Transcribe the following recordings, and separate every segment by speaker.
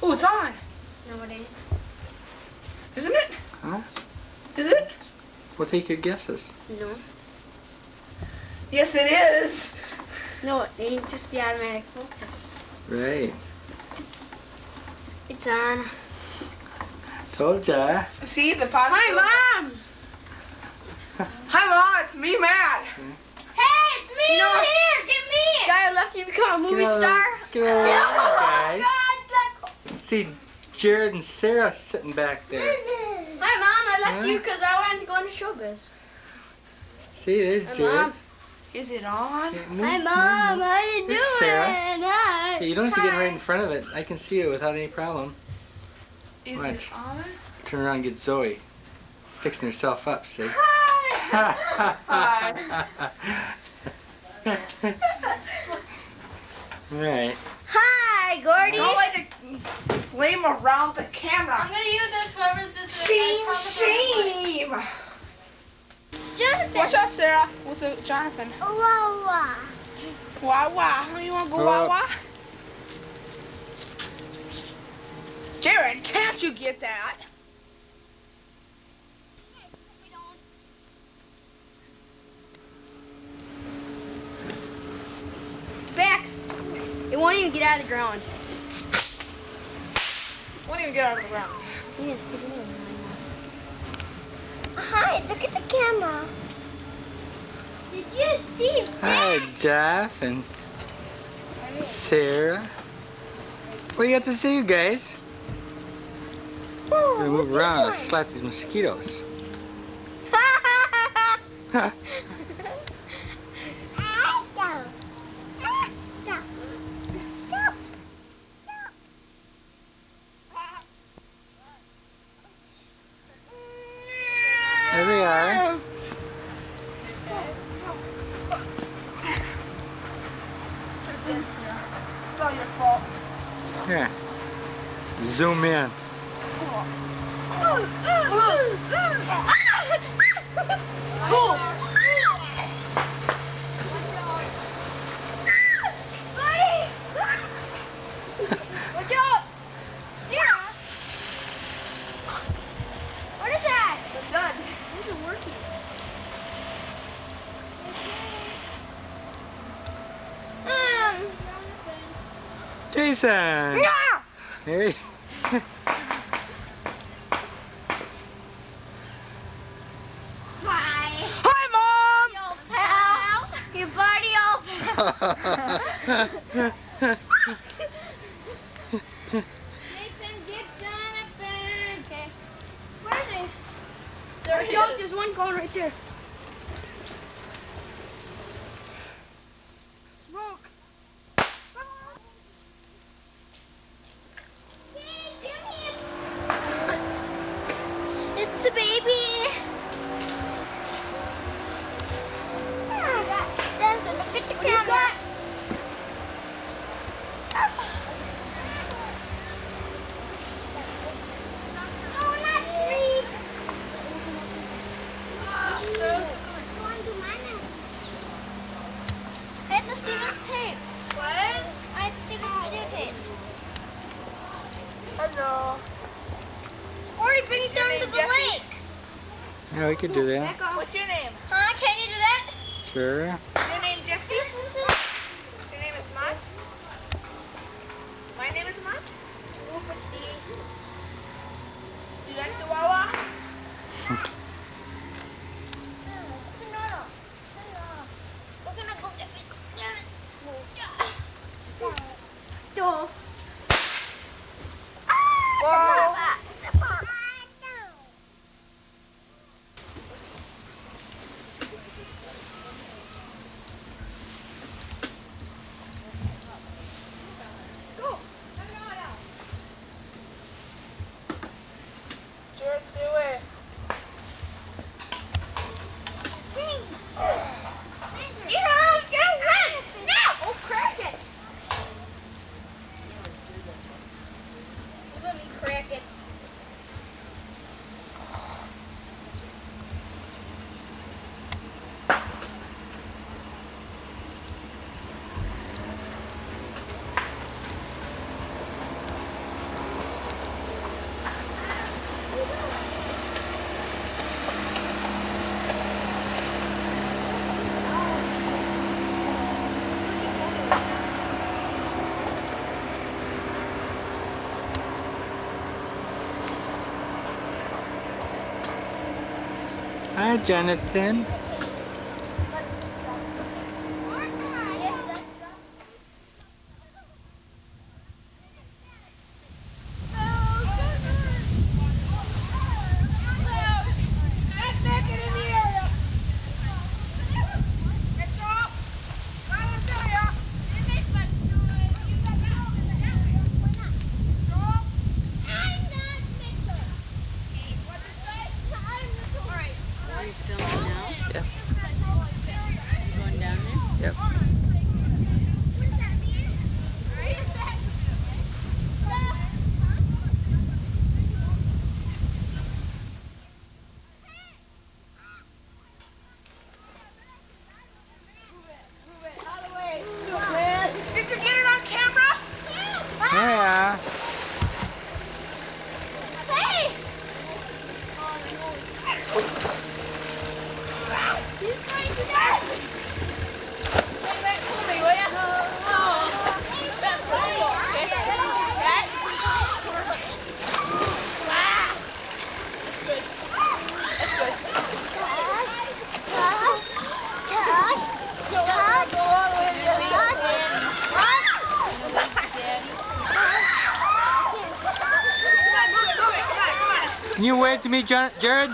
Speaker 1: Oh, it's on.
Speaker 2: No, it ain't.
Speaker 1: Isn't it?
Speaker 3: Huh?
Speaker 1: Is it?
Speaker 3: We'll take your guesses.
Speaker 2: No.
Speaker 1: Yes, it is.
Speaker 2: No, it ain't just the automatic focus.
Speaker 3: Right.
Speaker 2: It's on.
Speaker 3: Told ya.
Speaker 1: See the pasta?
Speaker 2: Hi, Mom!
Speaker 1: Hi, Mom. It's me, Matt.
Speaker 2: Hey, it's me over here! Get me! Guy left you become a movie star?
Speaker 3: Get over there, guys.
Speaker 2: God,
Speaker 3: See Jared and Sarah sitting back there.
Speaker 2: Hi, Mom. I left
Speaker 3: Huh?
Speaker 2: you because I wanted to go into showbiz.
Speaker 3: See, there's
Speaker 2: Hi,
Speaker 3: Jared.
Speaker 2: Mom.
Speaker 1: Is it on?
Speaker 3: Yeah,
Speaker 2: Hi, Mom. How you
Speaker 3: There's
Speaker 2: doing?
Speaker 3: Sarah.
Speaker 2: Hi.
Speaker 3: Yeah, you don't have to get right in front of it. I can see it without any problem.
Speaker 1: Is
Speaker 3: Watch.
Speaker 1: it on?
Speaker 3: Turn around and get Zoe. Fixing herself up, see?
Speaker 1: Hi.
Speaker 3: Alright.
Speaker 2: Hi, Gordy.
Speaker 1: Don't let the flame around the camera.
Speaker 4: I'm gonna use this. Whoever's this is.
Speaker 1: Shame.
Speaker 2: Jonathan.
Speaker 1: Watch out, Sarah, with Jonathan.
Speaker 2: Wah, wah.
Speaker 1: Wah wah. You want to go wah wah? Jared, can't you get that?
Speaker 2: Back. It won't even get out of the ground.
Speaker 1: Won't even get out of the ground.
Speaker 2: Yes, it is. Hi, look at the camera. Did you see
Speaker 3: Hi, Jeff and Sarah. What do you got to say, you guys?
Speaker 2: Oh,
Speaker 3: We're gonna move around and slap these mosquitoes. There we are.
Speaker 1: It's all your fault.
Speaker 3: Here. Zoom in.
Speaker 2: Watch out! Sarah! What is that?
Speaker 1: It's done.
Speaker 2: It isn't working.
Speaker 3: Jason!
Speaker 1: Yeah!
Speaker 3: Hey.
Speaker 2: Hi.
Speaker 1: Hi, Mom!
Speaker 2: Yo, pal. Your buddy, Jason, get Jonathan. Okay. Where is he?
Speaker 1: There he
Speaker 2: Joe,
Speaker 1: is.
Speaker 2: there's one going right there.
Speaker 1: Smoke.
Speaker 2: It's the baby. Look at the camera. Oh, not three. I have to see this tape.
Speaker 4: What?
Speaker 2: I have to see this videotape.
Speaker 1: Hello.
Speaker 2: Or he brings down to the
Speaker 1: Jeffy?
Speaker 2: lake.
Speaker 3: Yeah, we could do that.
Speaker 2: Back off.
Speaker 1: What's your name?
Speaker 2: Huh? Can you do that?
Speaker 3: Sure.
Speaker 1: Your name Jeffy? Your name is Matt? My name is Matt? Do you like the Wawa?
Speaker 2: Whoa.
Speaker 1: Whoa.
Speaker 3: Hi, Jonathan.
Speaker 4: Are you filming now?
Speaker 3: Yes.
Speaker 4: Going down there?
Speaker 3: Yep.
Speaker 1: Did you get it on camera?
Speaker 3: Yeah.
Speaker 2: Hey!
Speaker 3: Can you wave to me, Jared?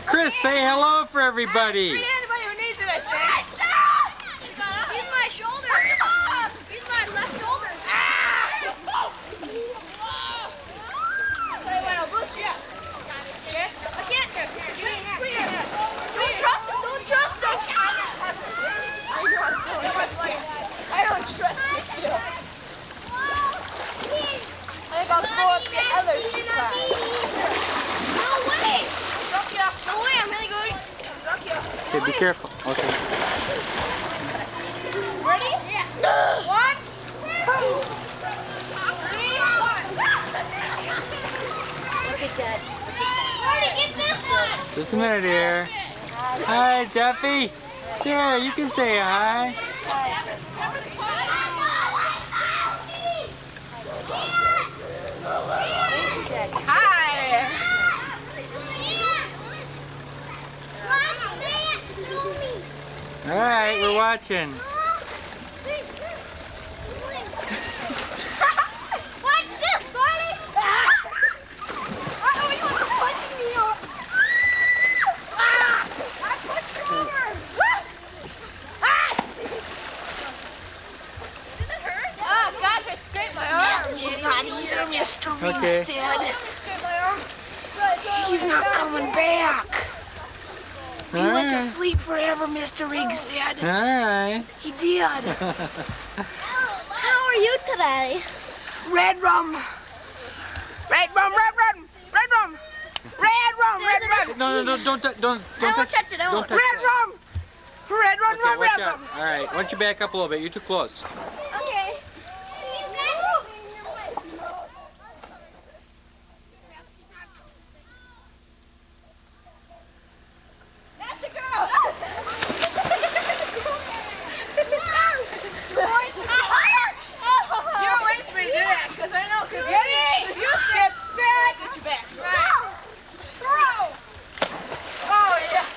Speaker 3: Chris, say hello for everybody.
Speaker 1: Anybody who needs it, I think.
Speaker 2: Use my shoulder. Use my left shoulder. I can't. Don't trust him. Don't trust him.
Speaker 1: I don't trust you still. I think I'll go up the others this time.
Speaker 2: No way.
Speaker 1: No way, I'm gonna go.
Speaker 3: Okay, be careful. Okay.
Speaker 1: Ready? Yeah. 1, 2, 3, 1.
Speaker 2: Look at that. Marty, get this one.
Speaker 3: Just a minute here. Hi, Duffy. Sarah, you can say hi.
Speaker 1: Hi.
Speaker 3: All right, we're watching.
Speaker 2: Watch this, Marty.
Speaker 1: Oh, you want to punch me off? I punched you over. Does it hurt? Oh, gosh, I scraped my arm.
Speaker 5: He's not here, Mr.
Speaker 3: Okay.
Speaker 5: Reigstad.
Speaker 1: Scraped my arm.
Speaker 5: He's not coming back. He
Speaker 3: All
Speaker 5: went to
Speaker 3: right.
Speaker 5: sleep forever, Mr. Reigstad.
Speaker 3: All right.
Speaker 5: He did.
Speaker 2: How are you today?
Speaker 5: Red rum.
Speaker 1: Red rum, red rum, red rum. Red rum, red rum.
Speaker 3: No, don't touch. Don't touch
Speaker 2: it, I won't.
Speaker 3: touch
Speaker 1: Red
Speaker 3: that.
Speaker 1: rum. Red rum,
Speaker 3: Okay, watch
Speaker 1: red
Speaker 3: out.
Speaker 1: rum.
Speaker 3: All right, why don't you back up a little bit? You're too close.
Speaker 2: Okay.
Speaker 1: That's the girl. You don't wait for me to do that, because I know. Ready? You get set. Get your back. Throw. Oh, yeah.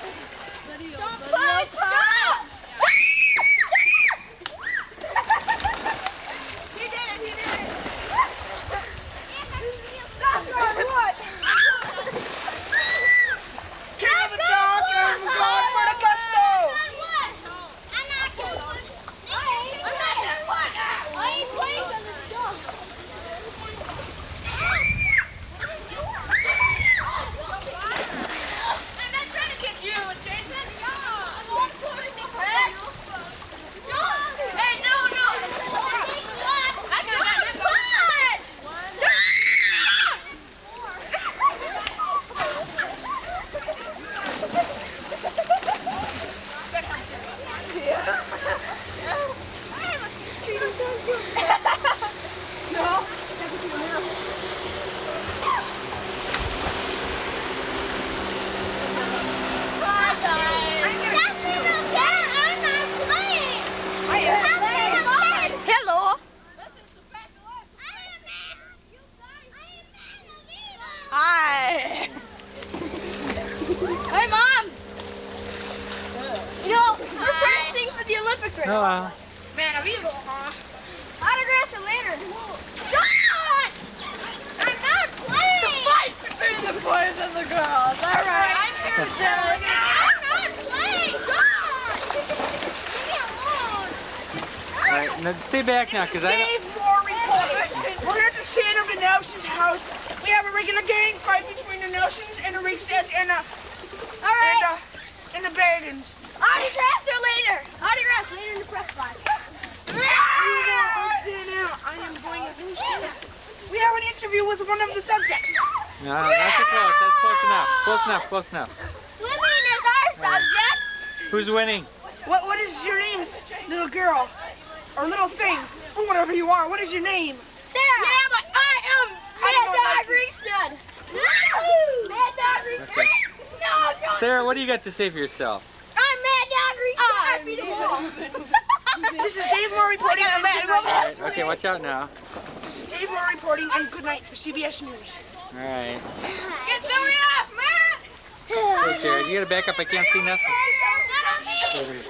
Speaker 2: Don't push. Stop.
Speaker 1: He did it. He did it. Stop throwing wood. King of the dog, I'm going for the gusto.
Speaker 2: I'm not doing one. I ain't playing on this dog.
Speaker 1: I'm not trying to kick you, Jason.
Speaker 2: Don't push me.
Speaker 1: Hey, no. I could have gotten this one.
Speaker 2: That's little cat. I'm not playing.
Speaker 1: Are you playing?
Speaker 3: while.
Speaker 1: Man, I'm evil, huh?
Speaker 2: Autographs are later. God! I'm not playing!
Speaker 1: The fight between the boys and the girls. All right, I'm here to tell you.
Speaker 2: I'm not playing! God! Leave me alone!
Speaker 3: Alright, now stay back now, because I don't...
Speaker 1: Dave Moore reporting. We're here at the scene of the Nelson's house. We have a regular gang fight between the Nelsons and the Reigstad and the Bagans.
Speaker 2: Autographs are later. Autographs later in the press box.
Speaker 1: I am going to lose that. We have an interview with one of the subjects.
Speaker 3: No, not too close. That's close enough. Close enough, close enough.
Speaker 2: Swimming is our subject.
Speaker 3: Who's winning?
Speaker 1: What is your name, little girl? Or little thing? Or whatever you are. What is your name?
Speaker 2: Sarah. Yeah, but I am Mad Dog Reigstad. Mad Dog Reigstad. No.
Speaker 3: Sarah, what do you got to say for yourself?
Speaker 2: I'm Mad Dog Reigstad. I beat him all.
Speaker 1: This is Dave Moore reporting.
Speaker 3: Alright, okay, watch out now.
Speaker 1: This is Dave Moore reporting, and good night for CBS News.
Speaker 3: Alright.
Speaker 1: Get Zoe off, man!
Speaker 3: Hey, Jared, you gotta back up. I can't see nothing. Over here.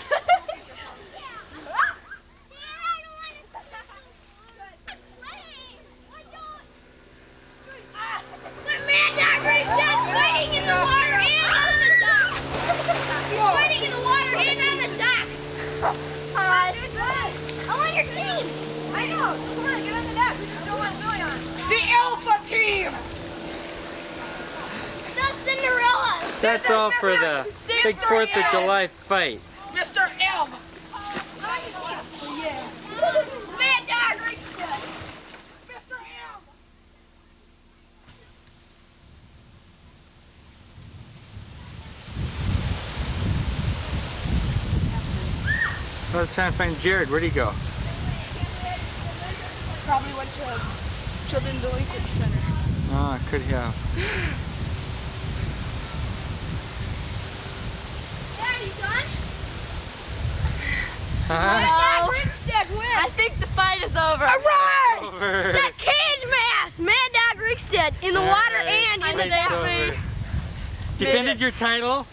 Speaker 2: Mad Dog Reigstad fighting in the water and on the dock. Fighting in the water and on the dock. I'm on your team. I know. Come on, get on the dock. We just don't want Zoe on.
Speaker 1: The Alpha Team!
Speaker 2: The Cinderella.
Speaker 3: That's all for the big 4th of July fight.
Speaker 1: Mr. Elm!
Speaker 2: Mad Dog Reigstad.
Speaker 1: Mr. Elm!
Speaker 3: I was trying to find Jared. Where'd he go?
Speaker 1: Probably went to Children's Delinquent Center.
Speaker 3: Oh, I could have.
Speaker 2: Dad, you done?
Speaker 3: Huh?
Speaker 2: Mad Dog Reigstad wins.
Speaker 4: I think the fight is over.
Speaker 2: All right.
Speaker 3: Over.
Speaker 2: That cage match. Mad Dog Reigstad in the water and in the
Speaker 3: Fight's
Speaker 2: dock.
Speaker 3: over. Defended your title?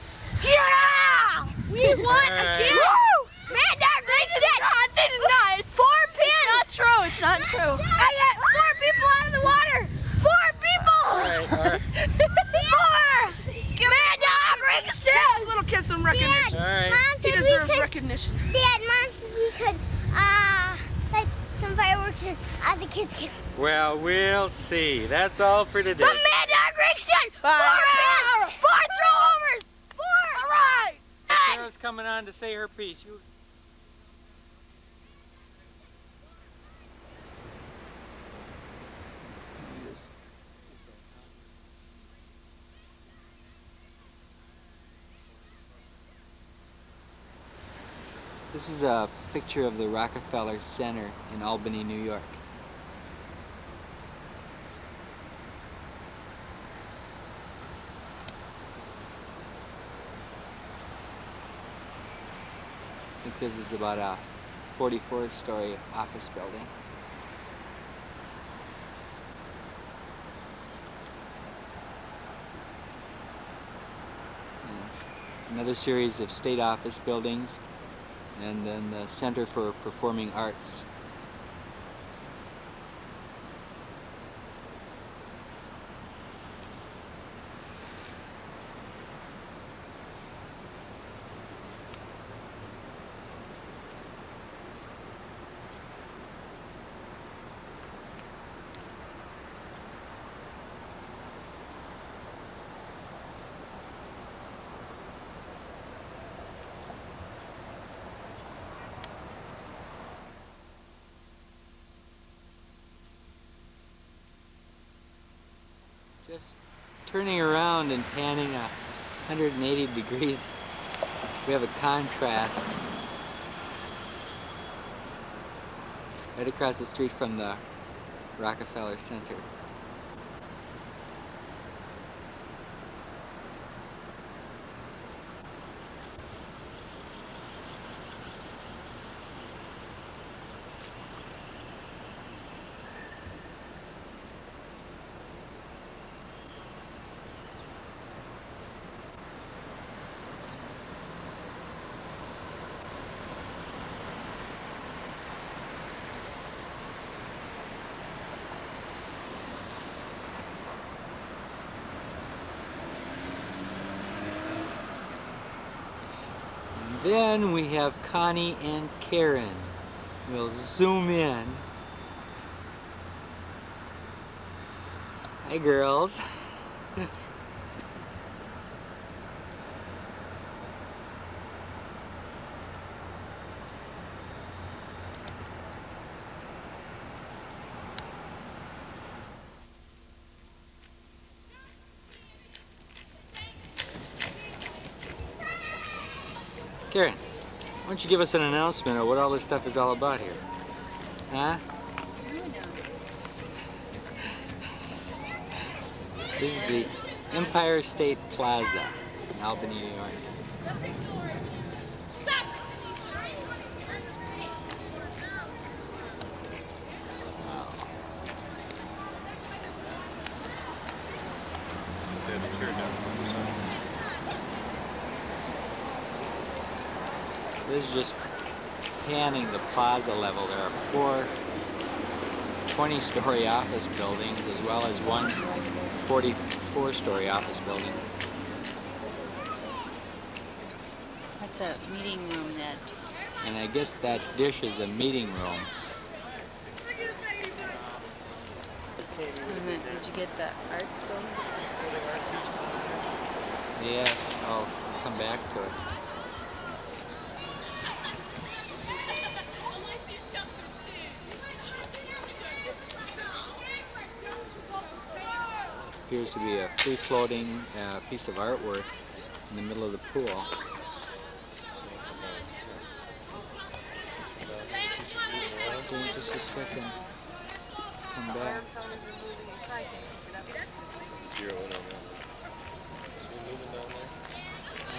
Speaker 2: Yeah! We won
Speaker 3: Alright.
Speaker 2: again! Woo! Mad Dog Reigstad! This is not. It's 4 pins!
Speaker 4: Not true. It's not true.
Speaker 2: I got 4 people out of the water! 4 people!
Speaker 3: Alright.
Speaker 2: 4! Mad Dog Reigstad!
Speaker 1: This little kid some recognition.
Speaker 3: Alright.
Speaker 1: He deserves recognition.
Speaker 2: Dad, Mom said we could, like some fireworks and the kids can.
Speaker 3: Well, we'll see. That's all for today.
Speaker 2: But Mad Dog Reigstad! 4 pins! 4 throwovers! 4! Alright!
Speaker 3: Sarah's coming on to say her piece. You... This is a picture of the Rockefeller Center in Albany, New York. I think this is about a 44-story office building. And another series of state office buildings, and then the Center for Performing Arts. Just turning around and panning 180 degrees, we have a contrast right across the street from the Rockefeller Center. Then we have Connie and Karen. We'll zoom in. Hi, girls. Karen, why don't you give us an announcement of what all this stuff is all about here? Huh? This is the Empire State Plaza in Albany, New York. Wow. This is just panning the plaza level. There are 4 20-story office buildings as well as one 44-story office building.
Speaker 4: That's a meeting room that.
Speaker 3: And I guess that dish is a meeting room.
Speaker 4: Did you get the arts building?
Speaker 3: Yes, I'll come back to it. Appears to be a free-floating piece of artwork in the middle of the pool. Okay, just a second. Come back.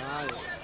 Speaker 3: Ah, yes.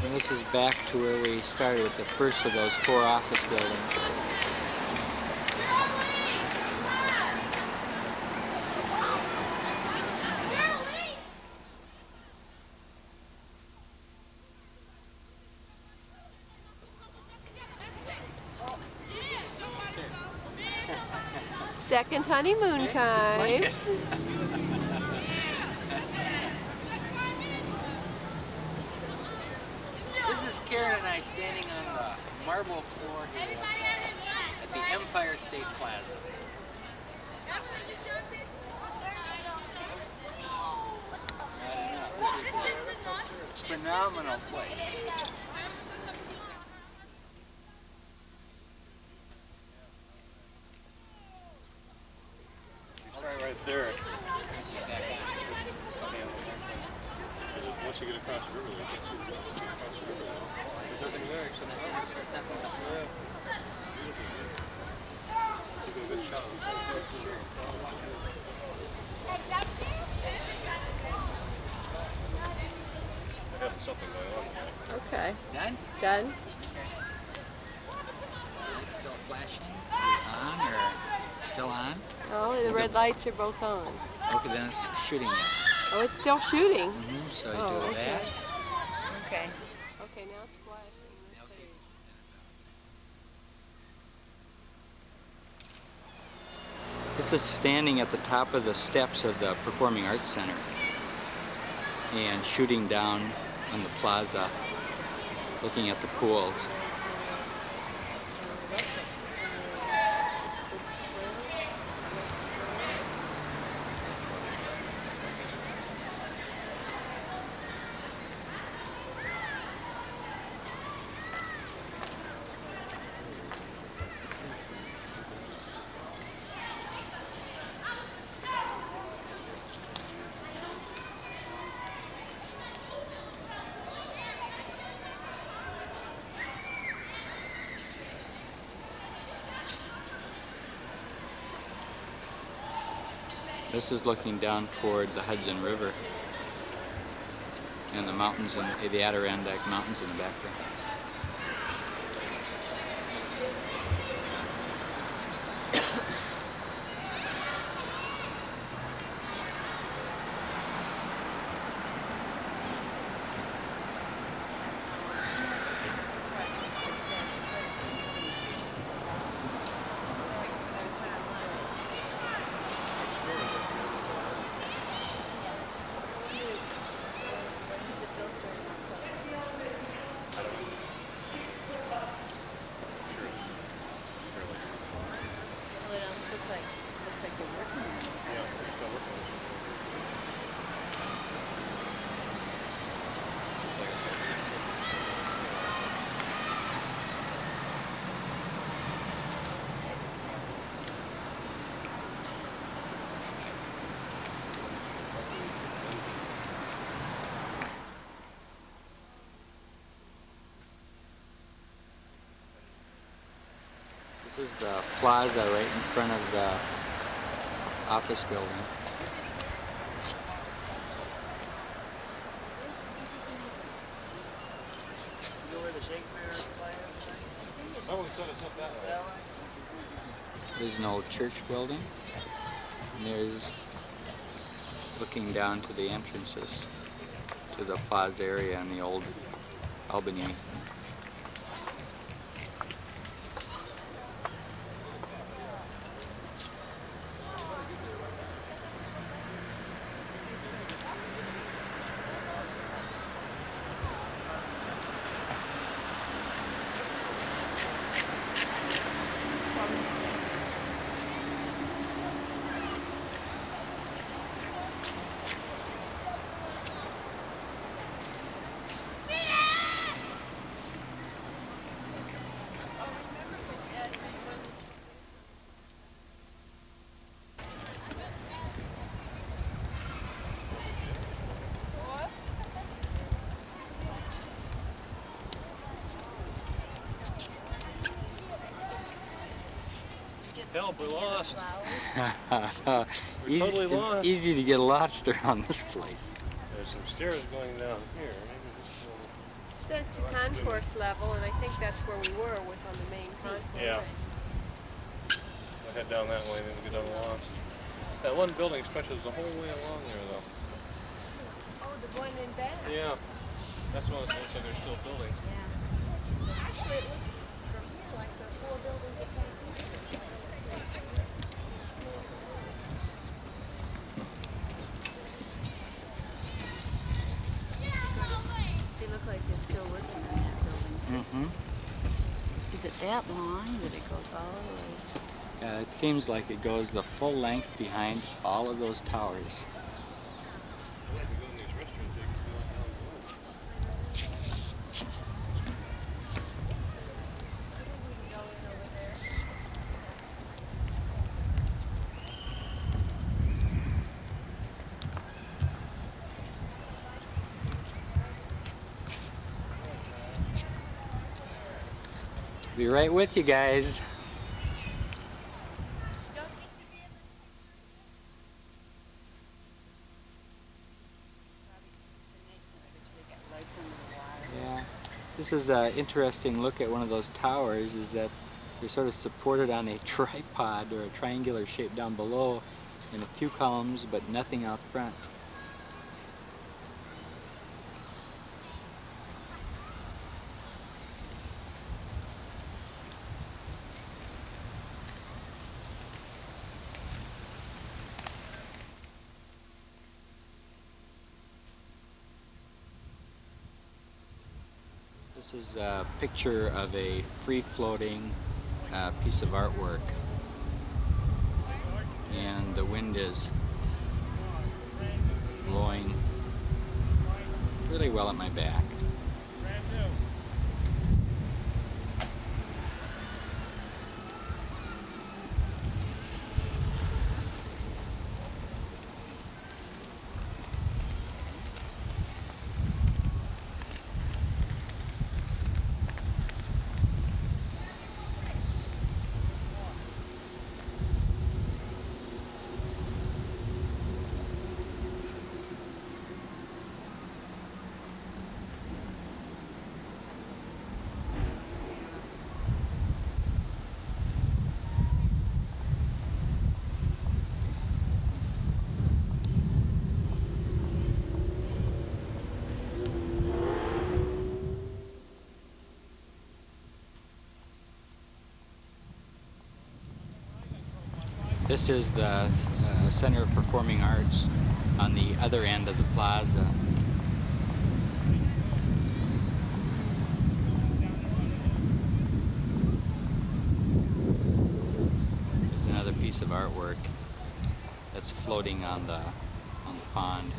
Speaker 3: And this is back to where we started with the first of those 4 office buildings.
Speaker 1: Second honeymoon time.
Speaker 3: This is Karen and I standing on the marble floor here at the Empire State Plaza. This is a phenomenal place.
Speaker 6: Right there. Once you get across the river, there's nothing there except a good shot. I have something going on.
Speaker 1: Okay.
Speaker 3: Done?
Speaker 1: Done.
Speaker 3: Lights still flashing? On or still on?
Speaker 1: Oh, the red lights are both on.
Speaker 3: Okay, then it's shooting yet.
Speaker 1: Oh, it's still shooting.
Speaker 3: So I
Speaker 1: Oh,
Speaker 3: do
Speaker 1: okay.
Speaker 3: that.
Speaker 4: Okay.
Speaker 1: Okay, now it's flashing. Let's see.
Speaker 3: This is standing at the top of the steps of the Performing Arts Center and shooting down on the plaza, looking at the pools. This is looking down toward the Hudson River and the mountains, and the Adirondack Mountains in the background.
Speaker 4: Well, it almost looks like they're working on it.
Speaker 6: Yeah, they're still working on it.
Speaker 3: This is the plaza right in front of the office building.
Speaker 7: You know where the Shakespeare play is tonight?
Speaker 6: Oh, we thought it's up that way.
Speaker 3: There's an old church building, and there's looking down to the entrances to the plaza area and the old Albany.
Speaker 6: Help, we're lost.
Speaker 3: Easy,
Speaker 6: totally
Speaker 3: it's
Speaker 6: lost.
Speaker 3: easy to get lost around this place.
Speaker 6: There's some stairs going down here. Maybe this
Speaker 1: It says to concourse level, and I think that's where we were, was on the main concourse.
Speaker 6: Yeah. I'll head down that way, then we get lost. That one building stretches the whole way along there, though.
Speaker 1: Oh, the one in back.
Speaker 6: Yeah. That's what it looks like they're still building.
Speaker 1: Actually, it looks from here like the four buildings at one.
Speaker 4: They look like they're still working on that building.
Speaker 3: Mm-hmm.
Speaker 4: Is it that long that it goes all the way?
Speaker 3: Yeah, it seems like it goes the full length behind all of those towers.
Speaker 6: I like to go in these restaurants, they can feel like how it's going.
Speaker 3: Be right with you guys. Yeah, this is an interesting look at one of those towers, is that they're sort of supported on a tripod or a triangular shape down below, in a few columns, but nothing out front. This is a picture of a free-floating piece of artwork, and the wind is blowing really well at my back. This is the Center of Performing Arts on the other end of the plaza. There's another piece of artwork that's floating on the pond.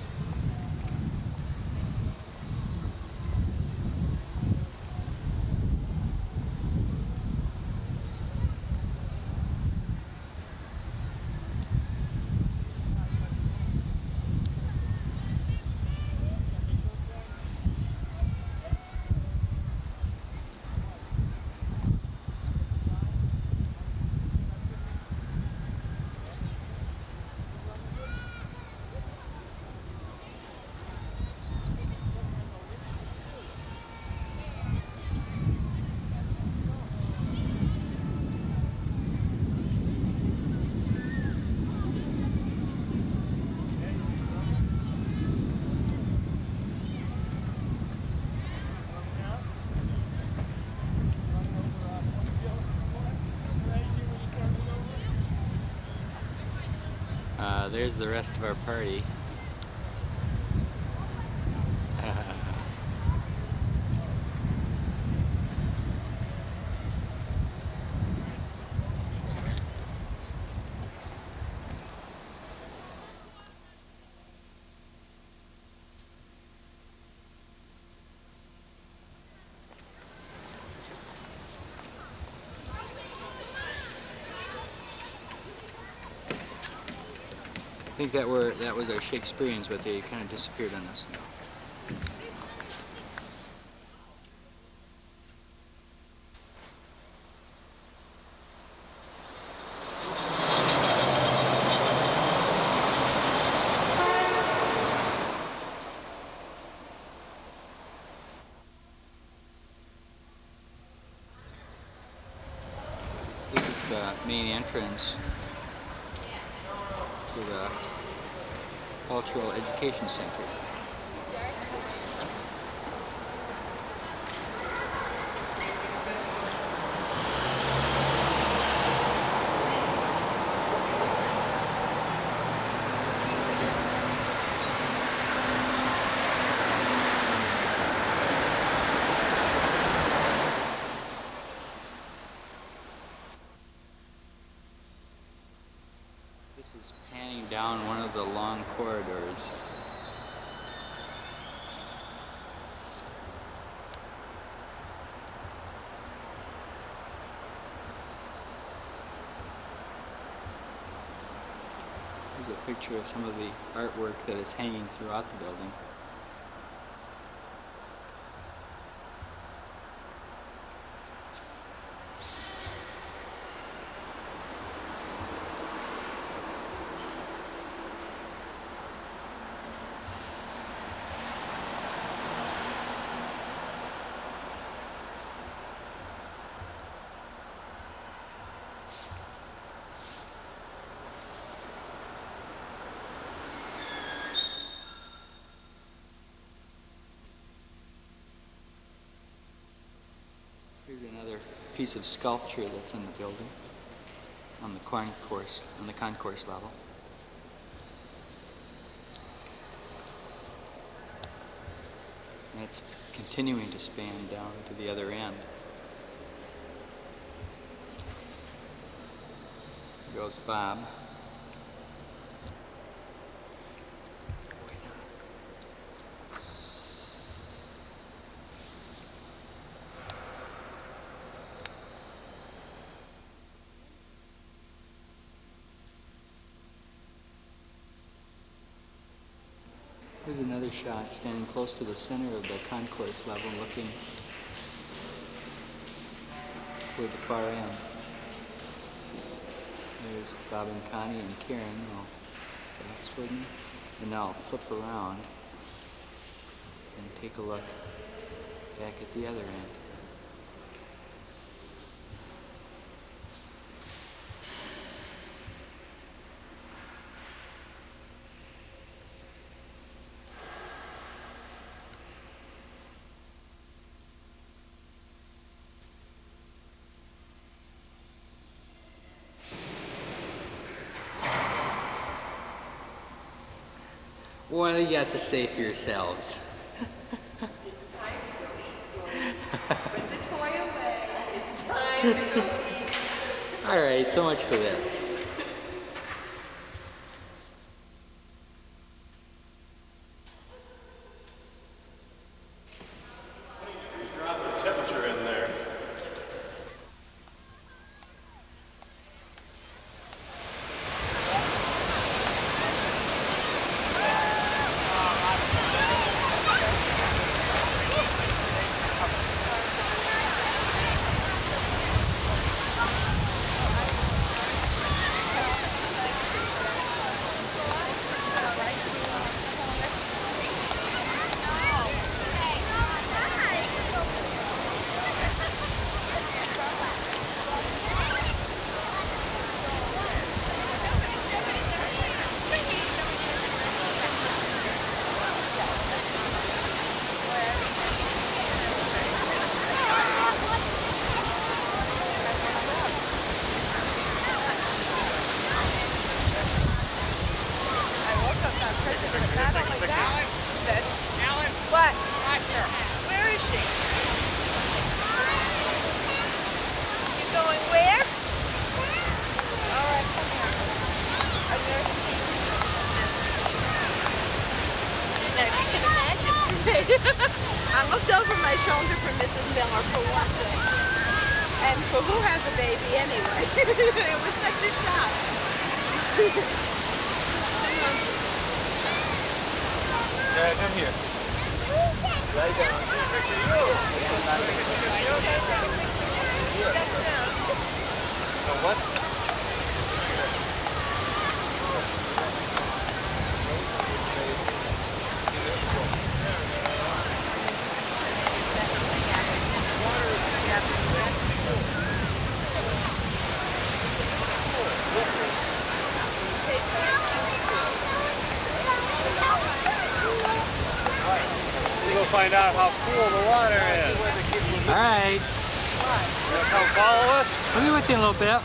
Speaker 3: There's the rest of our party. I think that was our Shakespeareans, but they kind of disappeared on us now. This is the main entrance to the Cultural Education Center. This is panning down one of the long corridors. Here's a picture of some of the artwork that is hanging throughout the building. Here's another piece of sculpture that's in the building on the concourse level. And it's continuing to span down to the other end. There goes Bob. Here's another shot standing close to the center of the concourse level looking toward the far end. There's Bob and Connie and Karen all backs toward me. And now I'll flip around and take a look back at the other end. What do you got to say for yourselves?
Speaker 1: Put the toy away. It's time to go eat.
Speaker 3: All right, so much for this.
Speaker 6: Drop the temperature in there.
Speaker 1: What? Where is she? You going where? All right, come here. Are you nurse? Now, if you can imagine, I looked over my shoulder for Mrs. Miller for one thing. And for who has a baby anyway? It was such a shock.
Speaker 6: Yeah, come here. Lie down. What? We'll find out how cool the water is.
Speaker 3: All right,
Speaker 6: You wanna come follow us?
Speaker 3: I'll be with you in a little bit.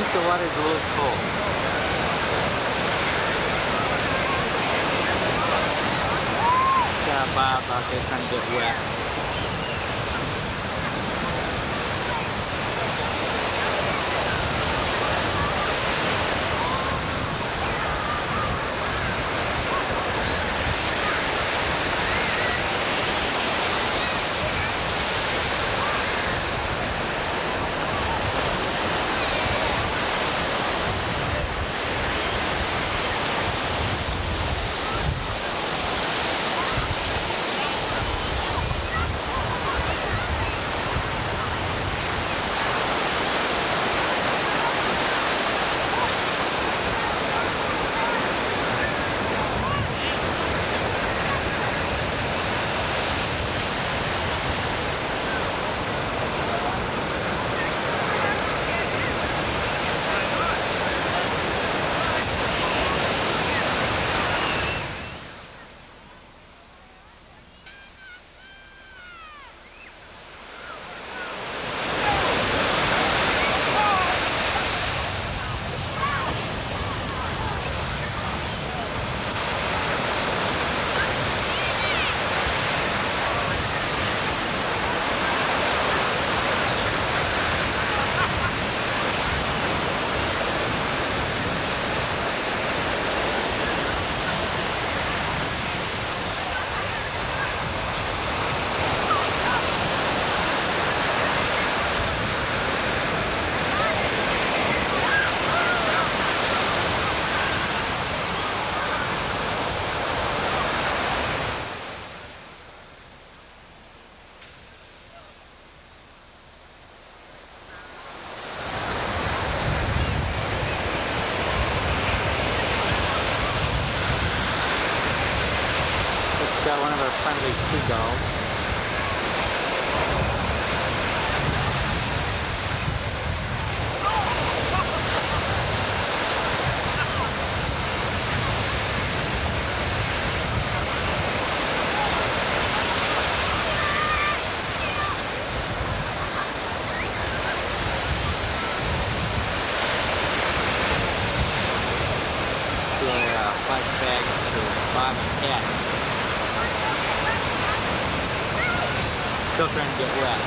Speaker 3: think the water's a little cold. It's Bob out there trying to get wet. One of our friendly seagulls. Flashback to Bob and Cat. Still trying to get wet.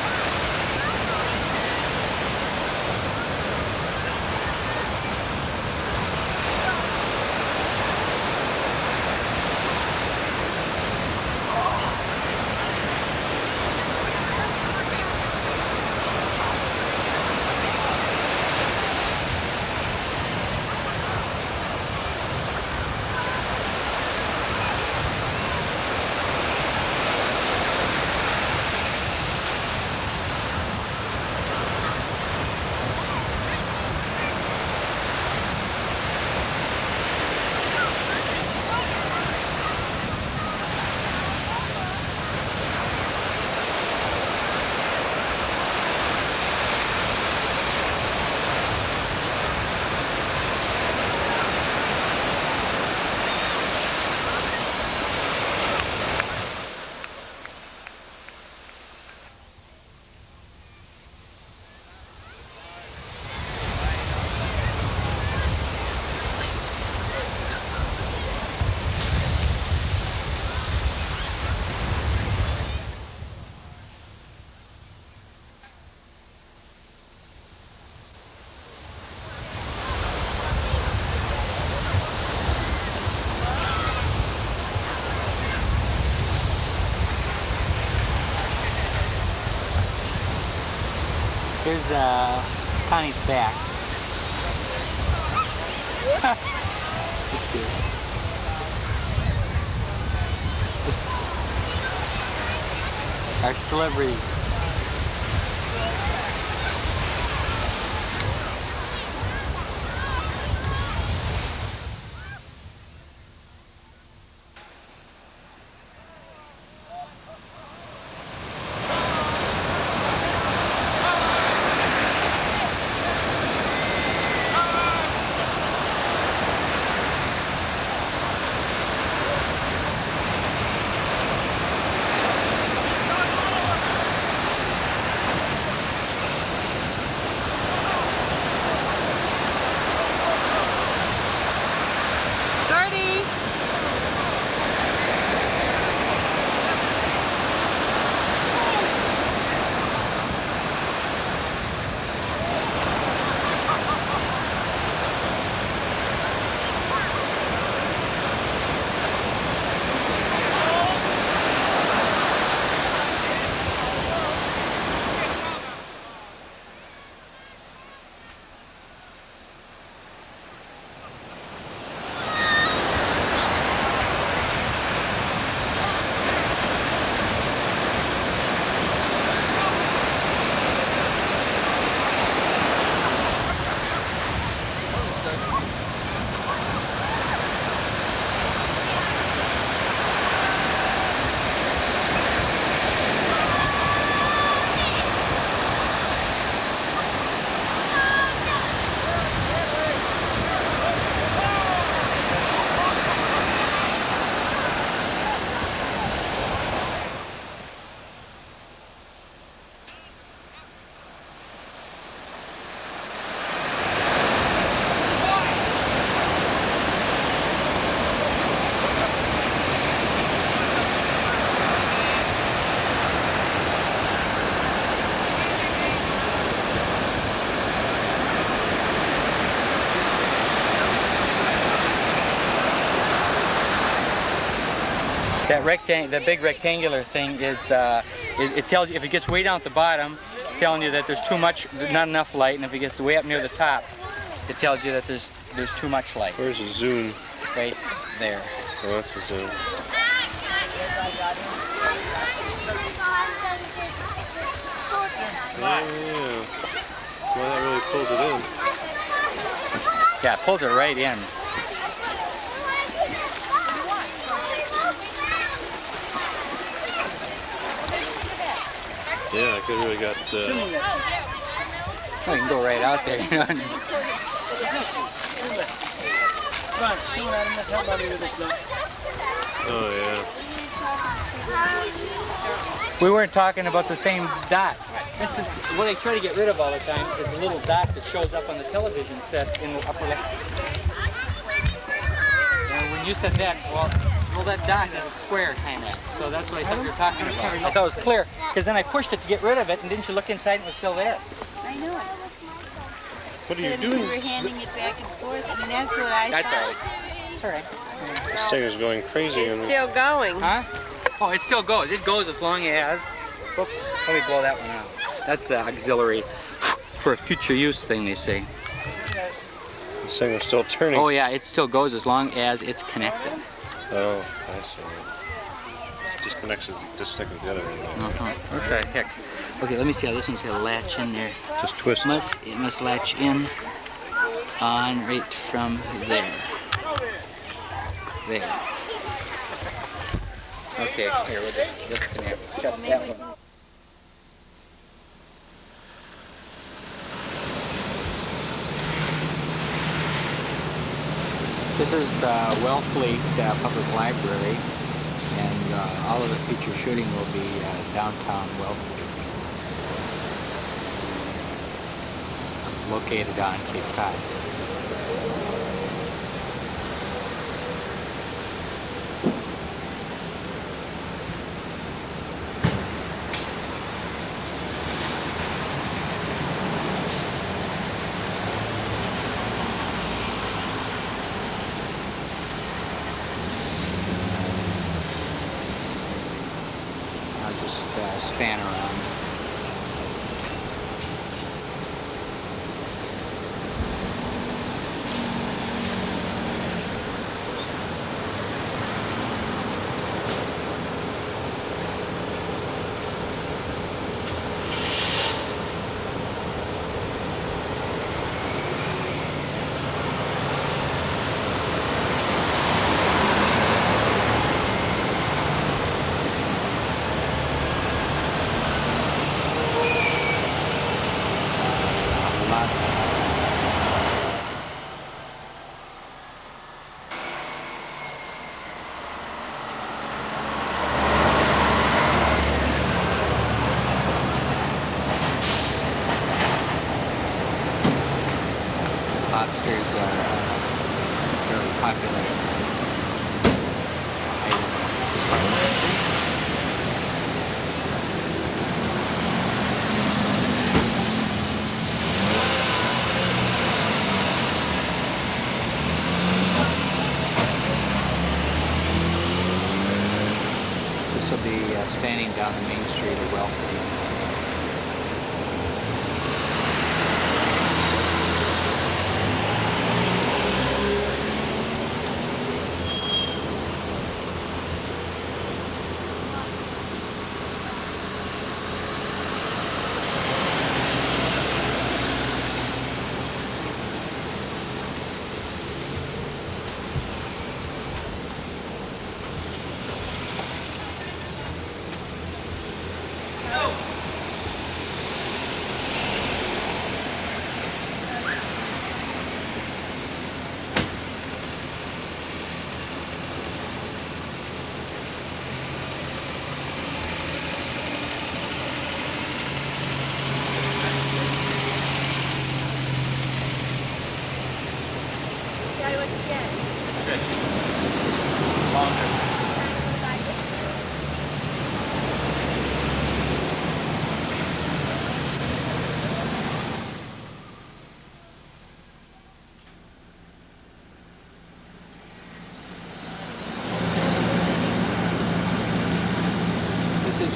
Speaker 3: Here's Connie's back. Our celebrity. the big rectangular thing is it tells you if it gets way down at the bottom, it's telling you that there's too much, not enough light, and if it gets way up near the top, it tells you that there's too much light.
Speaker 6: Where's the zoom?
Speaker 3: Right there.
Speaker 6: Oh, that's the zoom. Yeah. Well, that really pulls it in.
Speaker 3: Yeah, it pulls it right in.
Speaker 6: Yeah, I could really got.
Speaker 3: Well, you can go right out there, you know.
Speaker 6: Oh
Speaker 3: yeah. We weren't talking about the same dot. What I try to get rid of all the time is the little dot that shows up on the television set in the upper left. And when you said that, well, that dot is square kind of. So that's what I thought you were talking about. I thought it was clear, because then I pushed it to get rid of it, and didn't you look inside and it was still there?
Speaker 4: I know.
Speaker 6: What are you
Speaker 4: But
Speaker 6: doing?
Speaker 4: we were handing it back and forth. I mean, that's what I
Speaker 3: That's all
Speaker 4: thought.
Speaker 3: right. It's all right.
Speaker 6: This thing is going crazy.
Speaker 1: It's still going.
Speaker 3: Huh? Oh, it still goes. It goes as long as... Oops, how do we blow that one out? That's the auxiliary for a future use thing, they say.
Speaker 6: This thing is still turning.
Speaker 3: Oh yeah, it still goes as long as it's connected.
Speaker 6: Oh, I see. It disconnects it, disconnected the other one.
Speaker 3: What the heck? Okay, let me see how this one's gonna latch in there.
Speaker 6: Just twist.
Speaker 3: It must latch in on right from there. There. Okay, here we'll just disconnect. Shut that one. This is the Wellfleet Public Library, and all of the future shooting will be downtown Wellfleet, located on Cape Cod. Just span around. Lobsters are very popular item in this part of the country. This will be spanning down the main street of Wellfleet.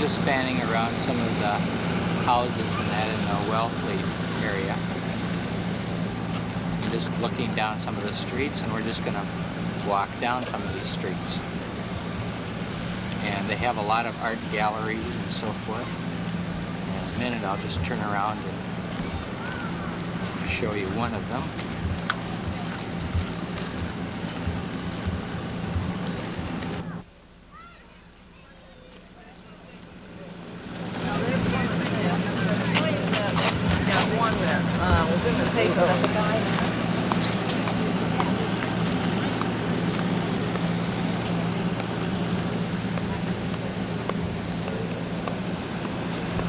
Speaker 3: just spanning around some of the houses and that in the Wellfleet area. I'm just looking down some of the streets, and we're just going to walk down some of these streets. And they have a lot of art galleries and so forth. In a minute I'll just turn around and show you one of them.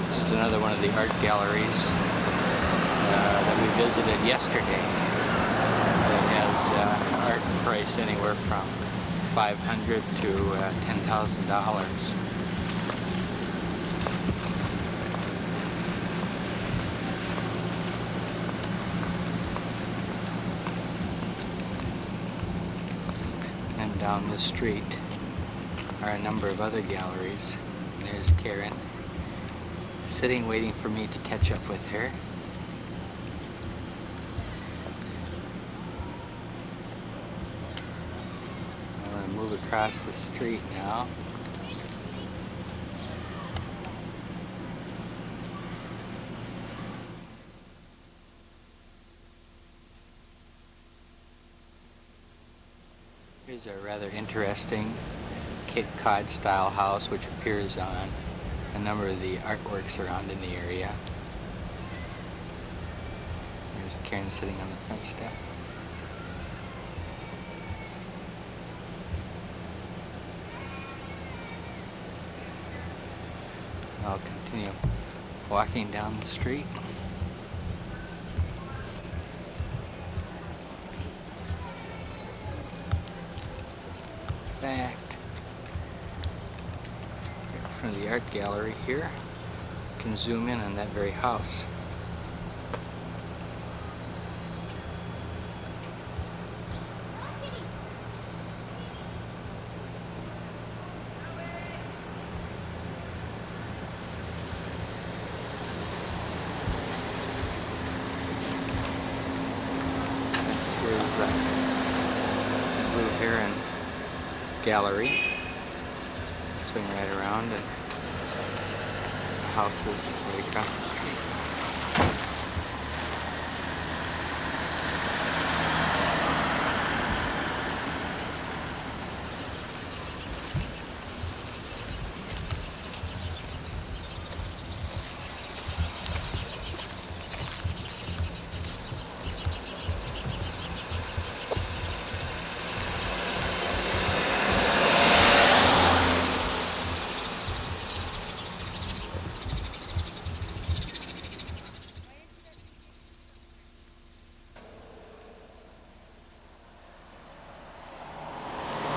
Speaker 3: This is another one of the art galleries that we visited yesterday. It has art priced anywhere from $500 to $10,000. And down the street are a number of other galleries. There's Karen, sitting waiting for me to catch up with her. I'm going to move across the street now. Here's a rather interesting Cape Cod style house which appears on a number of the artworks around in the area. There's Karen sitting on the front step. I'll continue walking down the street. In fact, in front of the art gallery here, you can zoom in on that very house. Here's the Blue Heron Gallery. Swing right around, and the house is right across the street.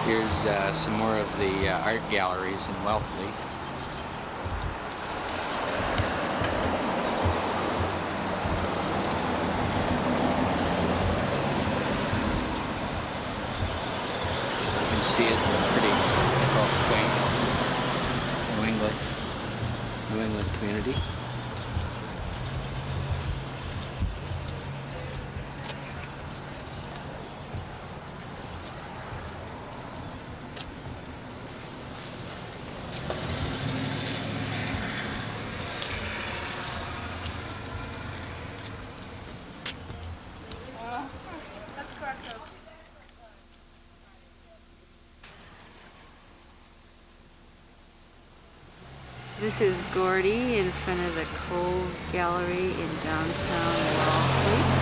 Speaker 3: Here's some more of the art galleries in Wellfleet. You can see it's a pretty quaint New England community.
Speaker 4: This is Gordy in front of the Cove Gallery in downtown Wellfleet.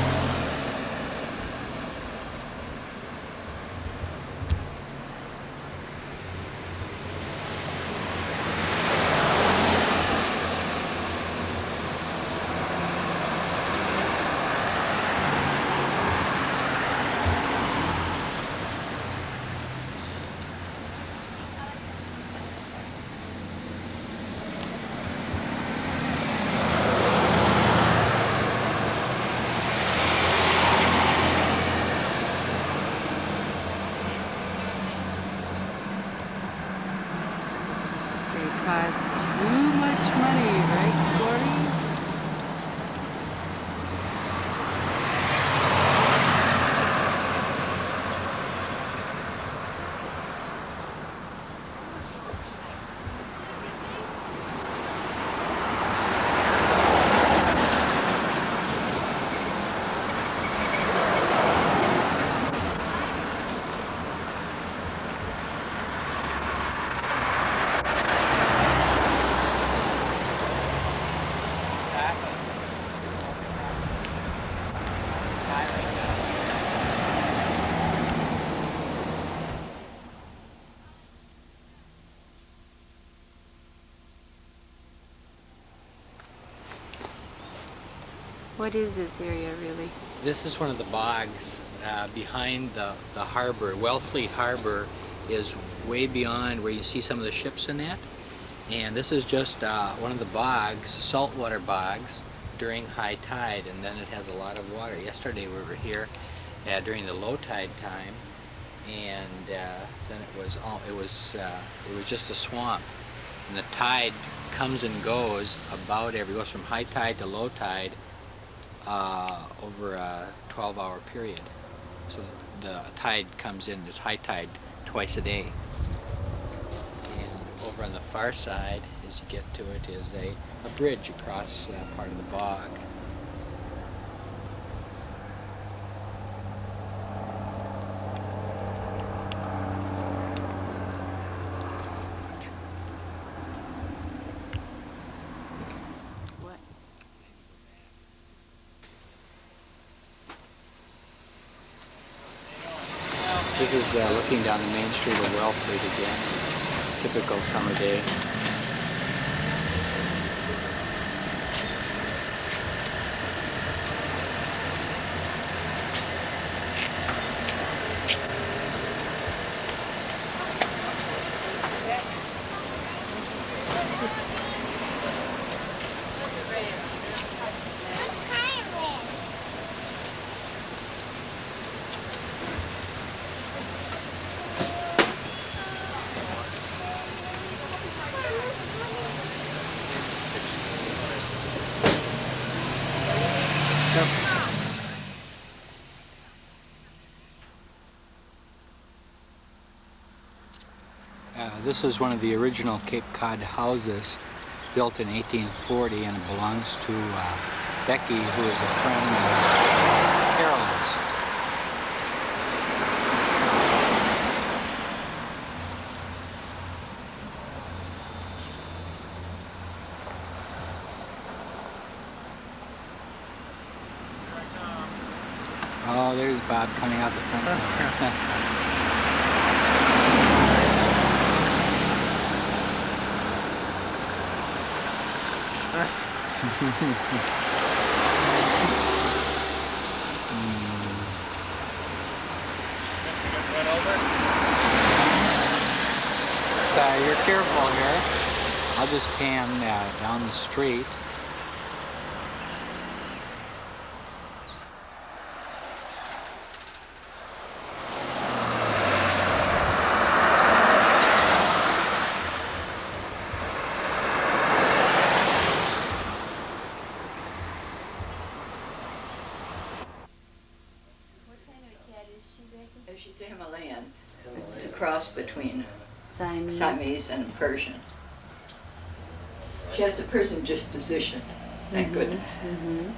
Speaker 4: cost too much money, right, Gordy? What is this area really?
Speaker 3: This is one of the bogs behind the harbor. Wellfleet Harbor is way beyond where you see some of the ships in that. And this is just one of the bogs, saltwater bogs, during high tide, and then it has a lot of water. Yesterday we were here during the low tide time, and then it was just a swamp. And the tide comes and goes goes from high tide to low tide over a 12-hour period. So the tide comes in, it's high tide twice a day. And over on the far side, as you get to it, is a bridge across part of the bog. This is looking down the main street of Wellfleet again. Typical summer day. This is one of the original Cape Cod houses built in 1840, and it belongs to Becky, who is a friend of Carolyn's. Oh, there's Bob coming out the front door. You're careful here. I'll just pan down the street.
Speaker 8: She's a Himalayan. It's a cross between
Speaker 4: Siamese.
Speaker 8: Siamese and Persian. She has a Persian disposition, thank goodness.
Speaker 4: Mm-hmm.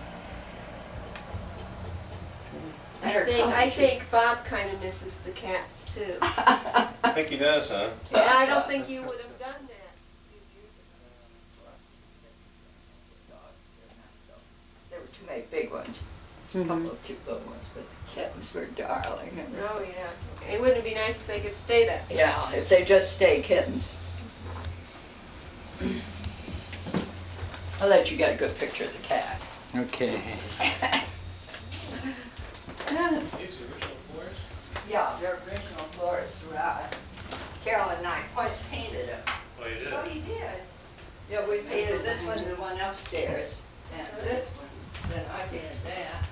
Speaker 8: And her
Speaker 1: I
Speaker 8: colors.
Speaker 1: think Bob kind of misses the cats too.
Speaker 6: I think he does, huh?
Speaker 1: Yeah, I don't think you would have done that.
Speaker 8: There were too many big ones. A couple of cute little ones, but the kittens were darling.
Speaker 1: Oh yeah. It wouldn't be nice if they could stay that size.
Speaker 8: Yeah, if they just stay kittens. I'll let you get a good picture of the cat.
Speaker 3: Okay.
Speaker 6: These original floors?
Speaker 8: Yeah, they're original floors throughout. Carol and I painted them.
Speaker 6: Oh, you did?
Speaker 1: Oh, you did?
Speaker 8: Yeah, we painted this one and one upstairs, and this one. Then I painted that,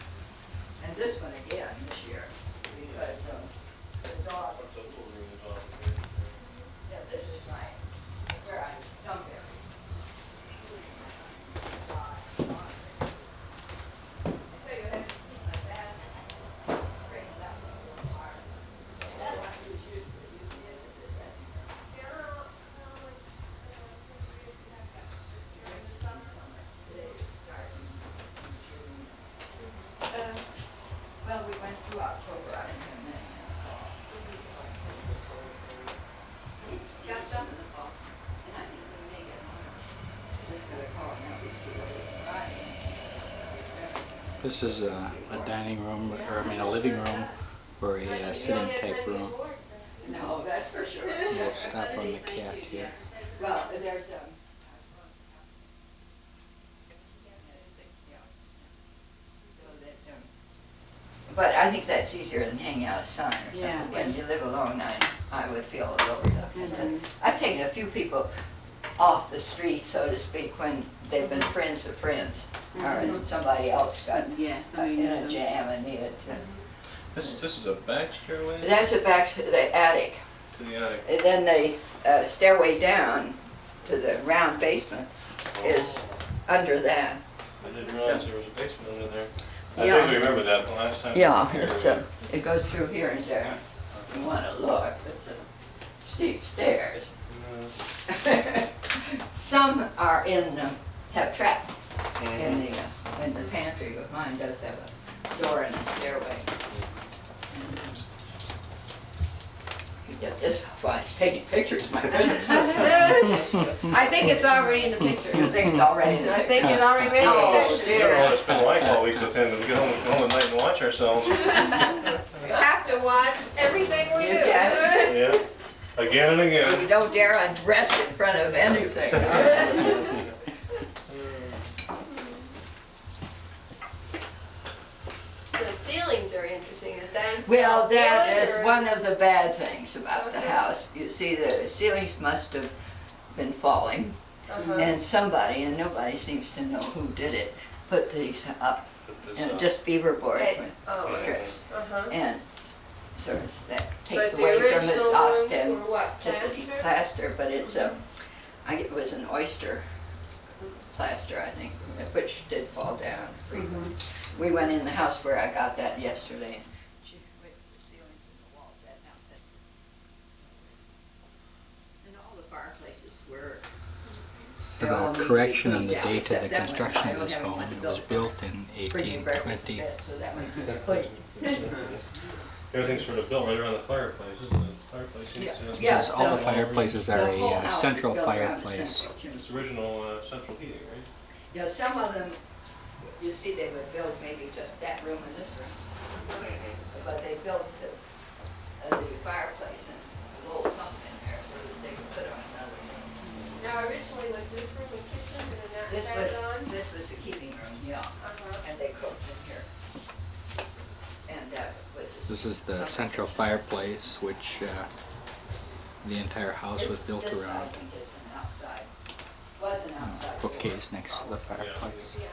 Speaker 8: and this one again this year, because the dog.
Speaker 6: What's the little room is off of here?
Speaker 8: Yeah, this is where I dump it.
Speaker 3: This is a dining room, or I mean a living room, or a sitting type room.
Speaker 8: No, that's for sure.
Speaker 3: We'll stop on the cat here.
Speaker 8: Well, there's but I think that's easier than hanging out a sign or something.
Speaker 4: Yeah.
Speaker 8: When you live alone, I would feel a little reluctant. I've taken a few people off the street, so to speak, when they've been friends of friends, or somebody else got
Speaker 4: Yeah, somebody
Speaker 8: in
Speaker 4: knew
Speaker 8: a
Speaker 4: them.
Speaker 8: jam and needed to.
Speaker 6: This is a back stairway
Speaker 8: That's the back to the attic.
Speaker 6: to the attic.
Speaker 8: And then the stairway down to the round basement is under that.
Speaker 6: I didn't realize there was a basement under there. I
Speaker 8: Yeah.
Speaker 6: vaguely remember that the last time.
Speaker 8: Yeah,
Speaker 6: we were
Speaker 8: it's
Speaker 6: here.
Speaker 8: it goes through here and there. If you want to look, it's steep stairs. Some are have trap in the pantry, but mine does have a door and a stairway. This why it's taking pictures, my goodness.
Speaker 1: I think it's already in the picture.
Speaker 8: You think it's already in the
Speaker 1: I think it already made
Speaker 8: Oh,
Speaker 1: the
Speaker 6: I
Speaker 1: picture.
Speaker 6: don't know what it's been like all week with him, to go home at night and watch ourselves.
Speaker 1: You have to watch everything we do.
Speaker 8: You can.
Speaker 6: Yeah, again and again.
Speaker 8: You don't dare undress in front of anything.
Speaker 2: The ceilings are interesting. Is that
Speaker 8: Well, that
Speaker 2: ceiling
Speaker 8: is
Speaker 2: or-
Speaker 8: one of the bad things about the
Speaker 2: Okay.
Speaker 8: house. You see, the ceilings must have been falling,
Speaker 2: Uh-huh.
Speaker 8: and somebody, and nobody seems to know who did it, put these up,
Speaker 6: Put this
Speaker 8: you know,
Speaker 6: up.
Speaker 8: just beaver board
Speaker 2: Hey,
Speaker 8: with
Speaker 2: oh,
Speaker 8: strips.
Speaker 2: Uh-huh.
Speaker 8: And sort of that
Speaker 2: But
Speaker 8: takes
Speaker 2: the
Speaker 8: away from the
Speaker 2: original
Speaker 8: soft
Speaker 2: ones
Speaker 8: and
Speaker 2: were what,
Speaker 8: just a
Speaker 2: plaster?
Speaker 8: plaster, but it's it was an oyster plaster, I think, which did fall down frequently. We went in the house where I got that yesterday, and she fixed the ceilings and the walls. That house had, and all the fireplaces were. they all
Speaker 3: The
Speaker 8: need
Speaker 3: correction
Speaker 8: to
Speaker 3: on
Speaker 8: be
Speaker 3: the
Speaker 8: cleaned out,
Speaker 3: date of
Speaker 8: except
Speaker 3: the
Speaker 8: that one.
Speaker 3: construction
Speaker 8: I
Speaker 3: of
Speaker 8: don't
Speaker 3: this
Speaker 8: have anyone
Speaker 3: home,
Speaker 8: to
Speaker 3: it
Speaker 8: build
Speaker 3: was built in
Speaker 8: bring me breakfast to
Speaker 3: 1820.
Speaker 8: bed, so that one keeps clean.
Speaker 6: Everything's sort of built right around the fireplace, isn't it? Fireplace seems
Speaker 8: Yeah.
Speaker 6: to have-
Speaker 8: Yeah,
Speaker 3: Says all the
Speaker 8: so-
Speaker 3: fireplaces are
Speaker 8: The whole
Speaker 3: a
Speaker 8: house is
Speaker 3: central
Speaker 8: built around a
Speaker 3: fireplace.
Speaker 8: central chimney.
Speaker 6: It's original central heating, right?
Speaker 8: Yeah, some of them, you see, they would build maybe just that room and this room, but they built the fireplace and a little something in there so that they could put on another room.
Speaker 2: Now, originally was this room a kitchen and then
Speaker 8: This
Speaker 2: that added on?
Speaker 8: this was the keeping room, yeah,
Speaker 2: Uh-huh.
Speaker 8: and they cooked in here. And that was.
Speaker 3: This is the central fireplace, which the entire house was built
Speaker 8: This, I
Speaker 3: around.
Speaker 8: think, is an outside, was an outside. door.
Speaker 3: Bookcase next to the fireplace.
Speaker 2: Yeah.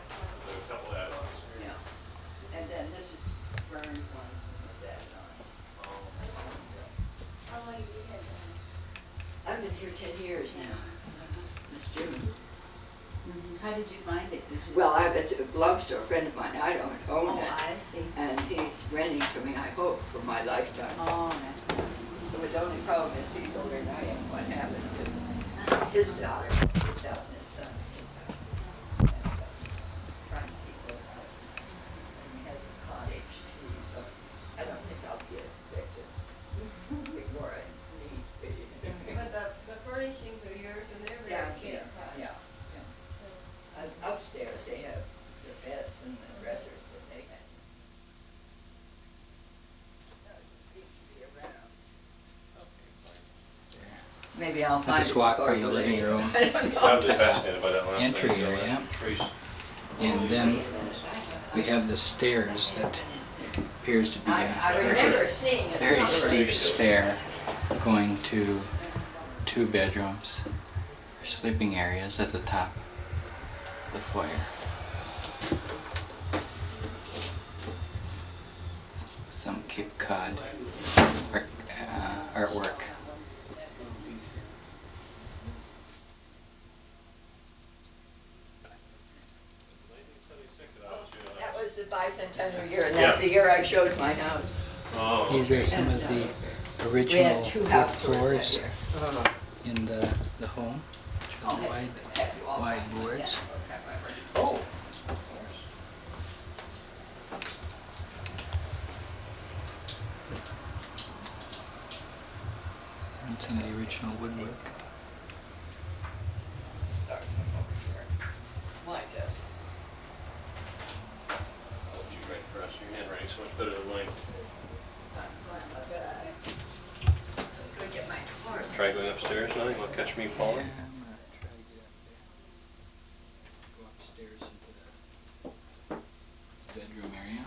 Speaker 6: There's a couple add-ons.
Speaker 8: Yeah, and then this is burned ones and was added on.
Speaker 2: How long have you had that?
Speaker 8: I've been here 10 years now, this June.
Speaker 4: How did you find it? Did you?
Speaker 8: Well, it belongs to a friend of mine, I don't own
Speaker 4: Oh,
Speaker 8: it,
Speaker 4: I see.
Speaker 8: and he's renting to me, I hope, for my lifetime.
Speaker 4: Oh, that's nice.
Speaker 8: So the only problem is he's older than I am, what happens if his daughter, his house and his son, his house. Trying to keep those houses, and he has a cottage too, so I don't think I'll get evicted before I need to be.
Speaker 2: But the furnishings are yours and they're
Speaker 8: Yeah,
Speaker 2: very
Speaker 8: yeah,
Speaker 2: cheap.
Speaker 8: yeah. Upstairs, they have the beds and the dressers that they had. Seems to be around. Maybe I'll find it
Speaker 3: just walk
Speaker 8: for
Speaker 3: from
Speaker 8: you
Speaker 3: the living
Speaker 8: later.
Speaker 3: room.
Speaker 8: I don't know.
Speaker 6: I'm just fascinated by that last thing.
Speaker 3: Entry area.
Speaker 6: Trace.
Speaker 3: And then we have the stairs that appears to be
Speaker 8: I
Speaker 3: a
Speaker 8: remember seeing it.
Speaker 3: very
Speaker 8: somewhere.
Speaker 3: steep stair going to 2 bedrooms, sleeping areas at the top of the foyer. Some Cape Cod artwork.
Speaker 8: That was the bicentennial year, and that's the year I showed my house.
Speaker 6: Oh.
Speaker 3: These are some of the
Speaker 8: We
Speaker 3: original
Speaker 8: had 2
Speaker 3: wood
Speaker 8: house tours
Speaker 3: floors
Speaker 8: that year.
Speaker 3: in the home, which
Speaker 8: I'll
Speaker 3: are
Speaker 8: have you all
Speaker 3: wide
Speaker 8: find
Speaker 3: boards.
Speaker 8: that. Oh.
Speaker 3: And some of the original woodwork.
Speaker 8: Start from over here. My desk.
Speaker 6: Try going upstairs now. You want to catch me
Speaker 3: Yeah,
Speaker 6: falling?
Speaker 3: I'm gonna try to get up there. Go upstairs into the bedroom area.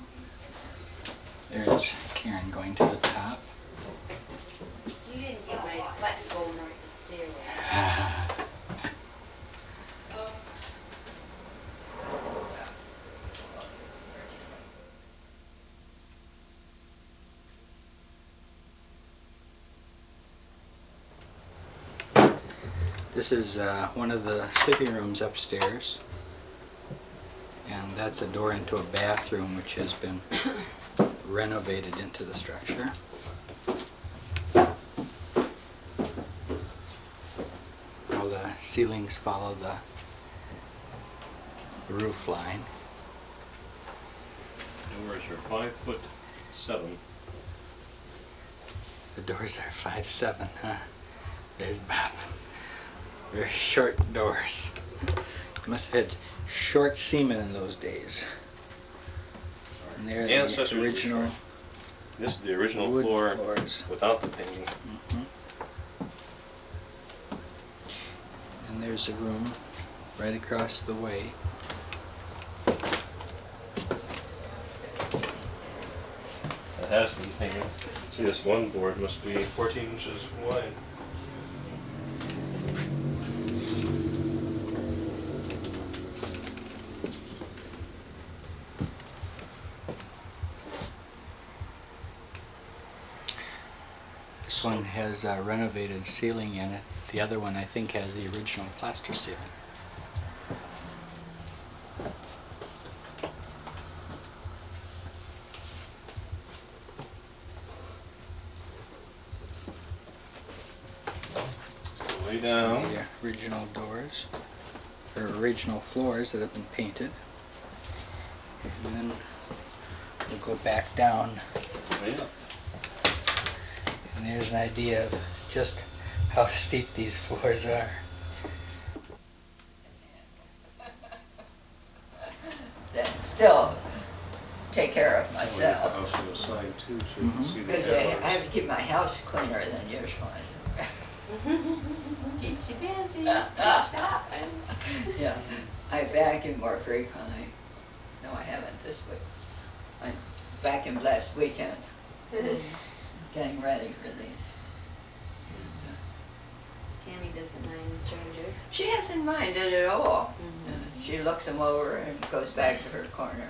Speaker 3: There's Karen going to the top.
Speaker 4: You didn't get my button going up the stairs.
Speaker 3: This is one of the sleeping rooms upstairs, and that's a door into a bathroom which has been renovated into the structure. All the ceilings follow the roof line.
Speaker 6: Doors are 5'7".
Speaker 3: The doors are 5'7", huh? There's Bob. Very short doors. Must have had short seamen in those days. And they're
Speaker 6: Ancestors
Speaker 3: the
Speaker 6: were
Speaker 3: original
Speaker 6: short. This is the original
Speaker 3: wood
Speaker 6: floor
Speaker 3: floors.
Speaker 6: without the painting.
Speaker 3: Mhm. And there's a room right across the way.
Speaker 6: It has been painted. See, this one board must be 14 inches wide.
Speaker 3: This one has a renovated ceiling in it. The other one I think has the original plaster ceiling.
Speaker 6: Way down.
Speaker 3: The original doors, or original floors that have been painted. And then we'll go back down,
Speaker 6: Yeah.
Speaker 3: and there's an idea of just how steep these floors are.
Speaker 8: Still take care of
Speaker 6: I want to get the
Speaker 8: myself.
Speaker 6: house from the side too, so you can see the
Speaker 8: Because
Speaker 6: air.
Speaker 8: I have to keep my house cleaner than usual.
Speaker 4: Keeps you busy. Shopping.
Speaker 8: Yeah, I vacuum more frequently. No, I haven't this week. I vacuumed last weekend, getting ready for these.
Speaker 4: Tammy doesn't mind strangers.
Speaker 8: She hasn't minded at all. She looks them over and goes back to her corner.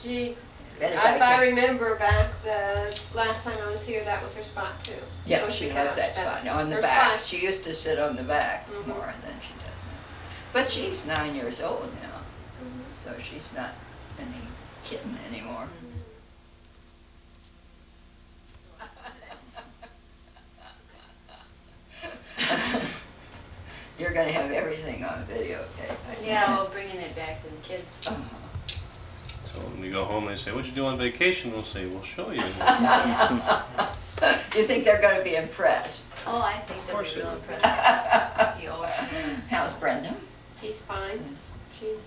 Speaker 2: Gee,
Speaker 8: And
Speaker 2: if I remember back the last time I was here, that was her spot too.
Speaker 8: Yeah,
Speaker 2: So
Speaker 8: she
Speaker 2: kept-
Speaker 8: has that spot.
Speaker 2: that's
Speaker 8: Now on the
Speaker 2: her
Speaker 8: back,
Speaker 2: spot.
Speaker 8: she used to sit on the back
Speaker 2: Mhm.
Speaker 8: more than she does now. But she's 9 years old now, so she's not any kitten anymore. You're gonna have everything on videotape. I
Speaker 4: Yeah,
Speaker 8: think.
Speaker 4: well, bringing it back to the kids.
Speaker 8: Uh-huh.
Speaker 6: So when we go home, they say, "What'd you do on vacation?" We'll say, "We'll show you."
Speaker 8: Do you think they're gonna be impressed?
Speaker 4: Oh, I think they'll
Speaker 6: course
Speaker 4: be
Speaker 6: it
Speaker 4: real
Speaker 6: would.
Speaker 4: impressed. The ocean.
Speaker 8: How's Brenda?
Speaker 2: She's fine. She's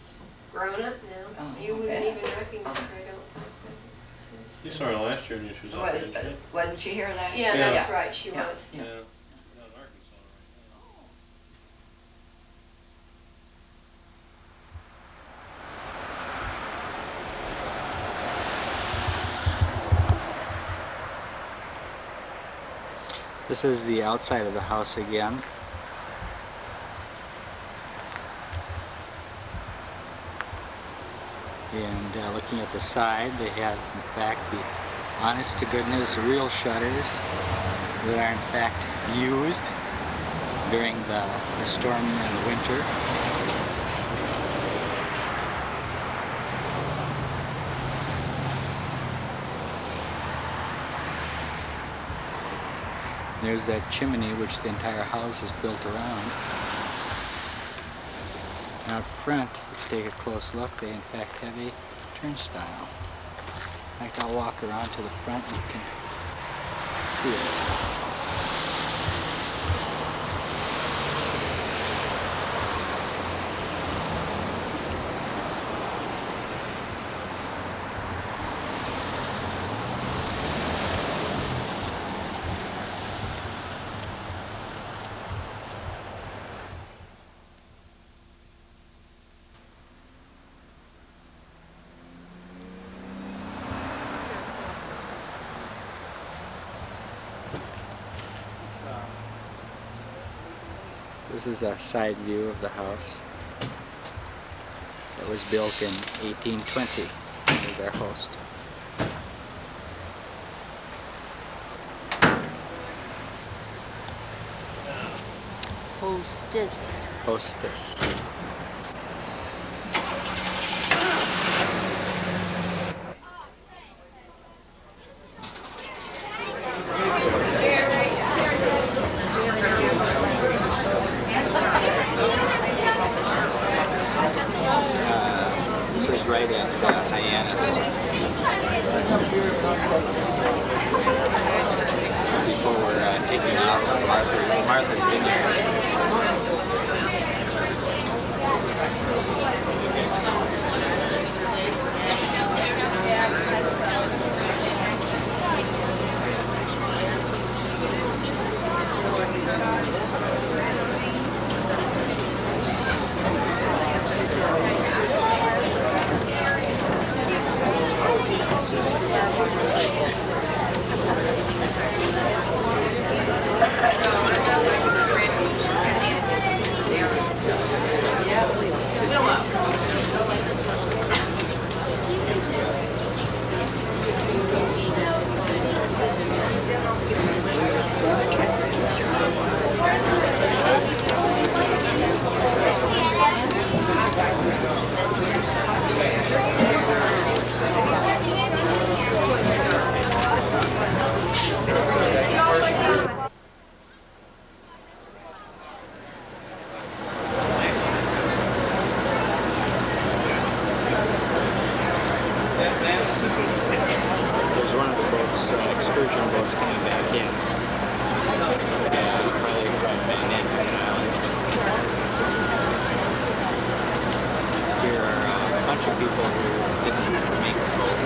Speaker 2: grown up now.
Speaker 8: Oh,
Speaker 2: You wouldn't
Speaker 8: okay.
Speaker 2: even recognize her, I don't think. but
Speaker 6: You saw her last year and she was out there.
Speaker 8: Wasn't she here last
Speaker 2: Yeah,
Speaker 8: year?
Speaker 2: that's right, she
Speaker 8: Yeah.
Speaker 2: was.
Speaker 6: Yeah.
Speaker 8: Yeah.
Speaker 6: Down in Arkansas right now.
Speaker 3: This is the outside of the house again. And looking at the side, they have in fact the honest to goodness real shutters that are in fact used during the storm and the winter. There's that chimney which the entire house is built around. And out front, if you take a close look, they in fact have a turnstile. In fact, I'll walk around to the front and you can see it. This is a side view of the house. It was built in 1820. Here's our host.
Speaker 4: Hostess.
Speaker 3: Hostess. This is right at Hyannis. Before we're taking off on Martha's Vineyard. There's one of the boats, excursion boats coming back in. Probably from Nantucket Island. Here are a bunch of people who didn't make the boat.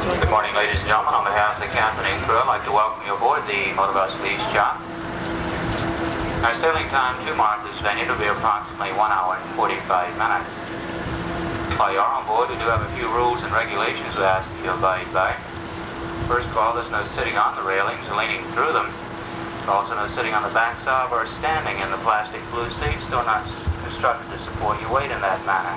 Speaker 9: Good morning, ladies and gentlemen. On behalf of the captain and crew, I'd like to welcome you aboard the motor bus Reigstad. Our sailing time to Martha's Vineyard will be approximately 1 hour and 45 minutes. While you're on board, we do have a few rules and regulations we ask you to abide by. First of all, there's no sitting on the railings or leaning through them. There's also no sitting on the backside or standing in the plastic blue seats, so not constructed to support your weight in that manner.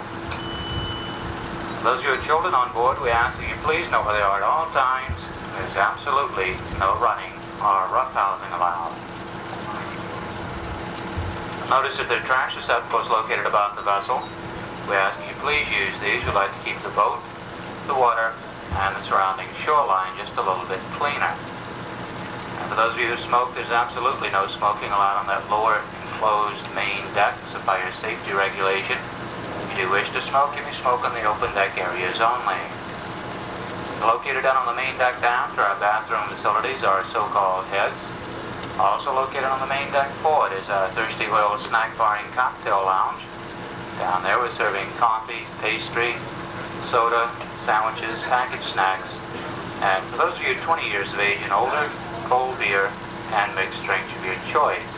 Speaker 9: Those of you with children on board, we ask that you please know where they are at all times. There's absolutely no running or roughhousing allowed. Notice that there are trash receptacles located about the vessel. We ask that you please use these. We'd like to keep the boat, the water, and the surrounding shoreline just a little bit cleaner. And for those of you who smoke, there's absolutely no smoking allowed on that lower enclosed main deck, so by your safety regulation. If you wish to smoke, you may smoke on the open deck areas only. Located down on the main deck down to our bathroom facilities are so-called heads. Also located on the main deck forward is our Thirsty Whale snack bar and cocktail lounge. Down there we're serving coffee, pastry, soda, sandwiches, packaged snacks, and for those of you 20 years of age and older, cold beer and mixed drinks of your choice.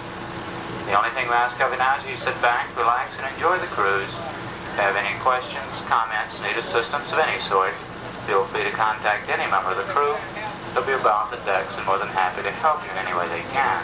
Speaker 9: The only thing we ask of you now is you sit back, relax, and enjoy the cruise. If you have any questions, comments, need assistance of any sort, feel free to contact any member of the crew. They'll be about the decks and more than happy to help you in any way they can.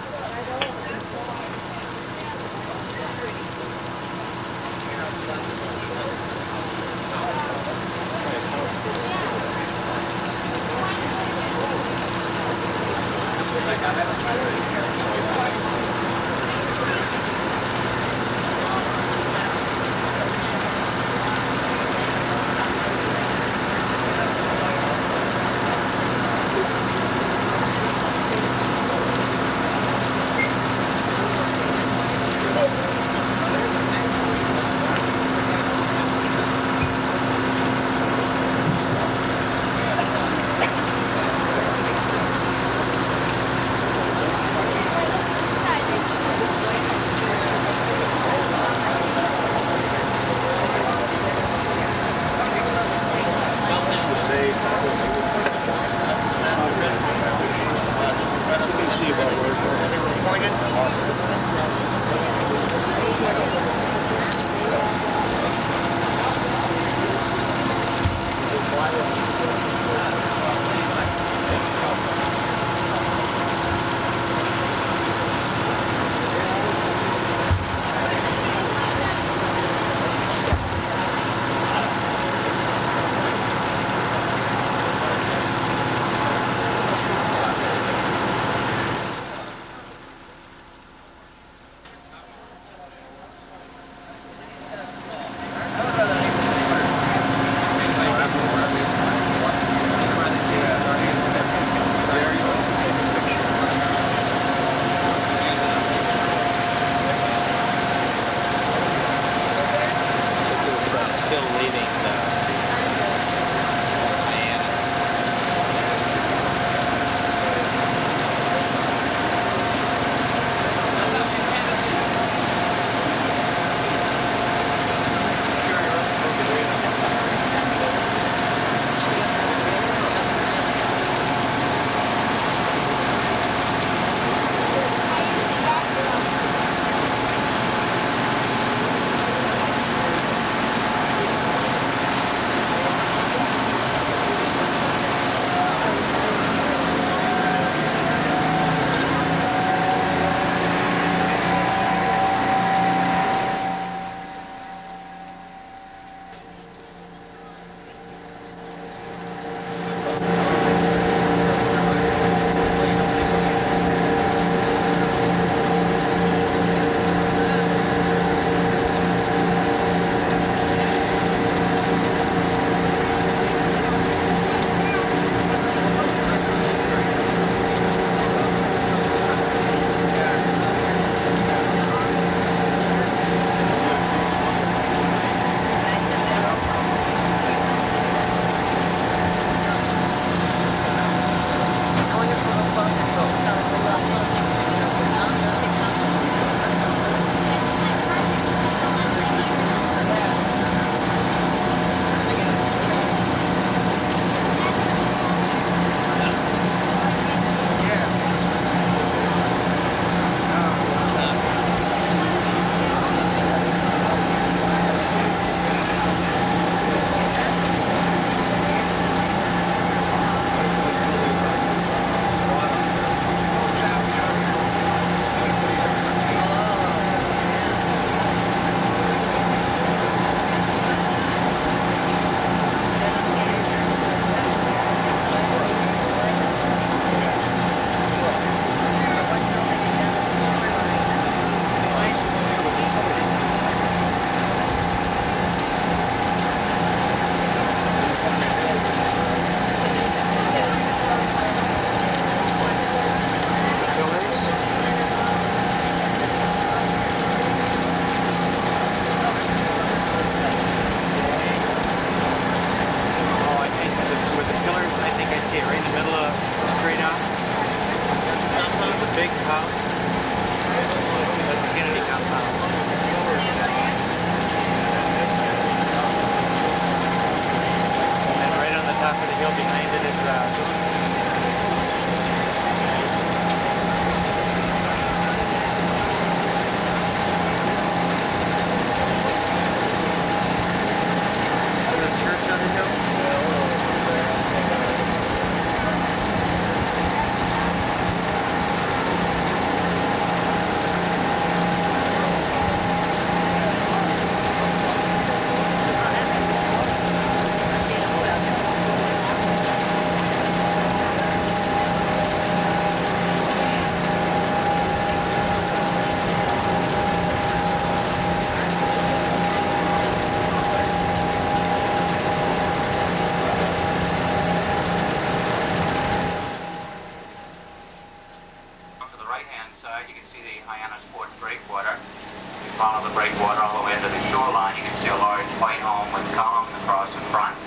Speaker 9: breakwater. You follow the breakwater all the way into the shoreline, you can see a large white home with columns across the front.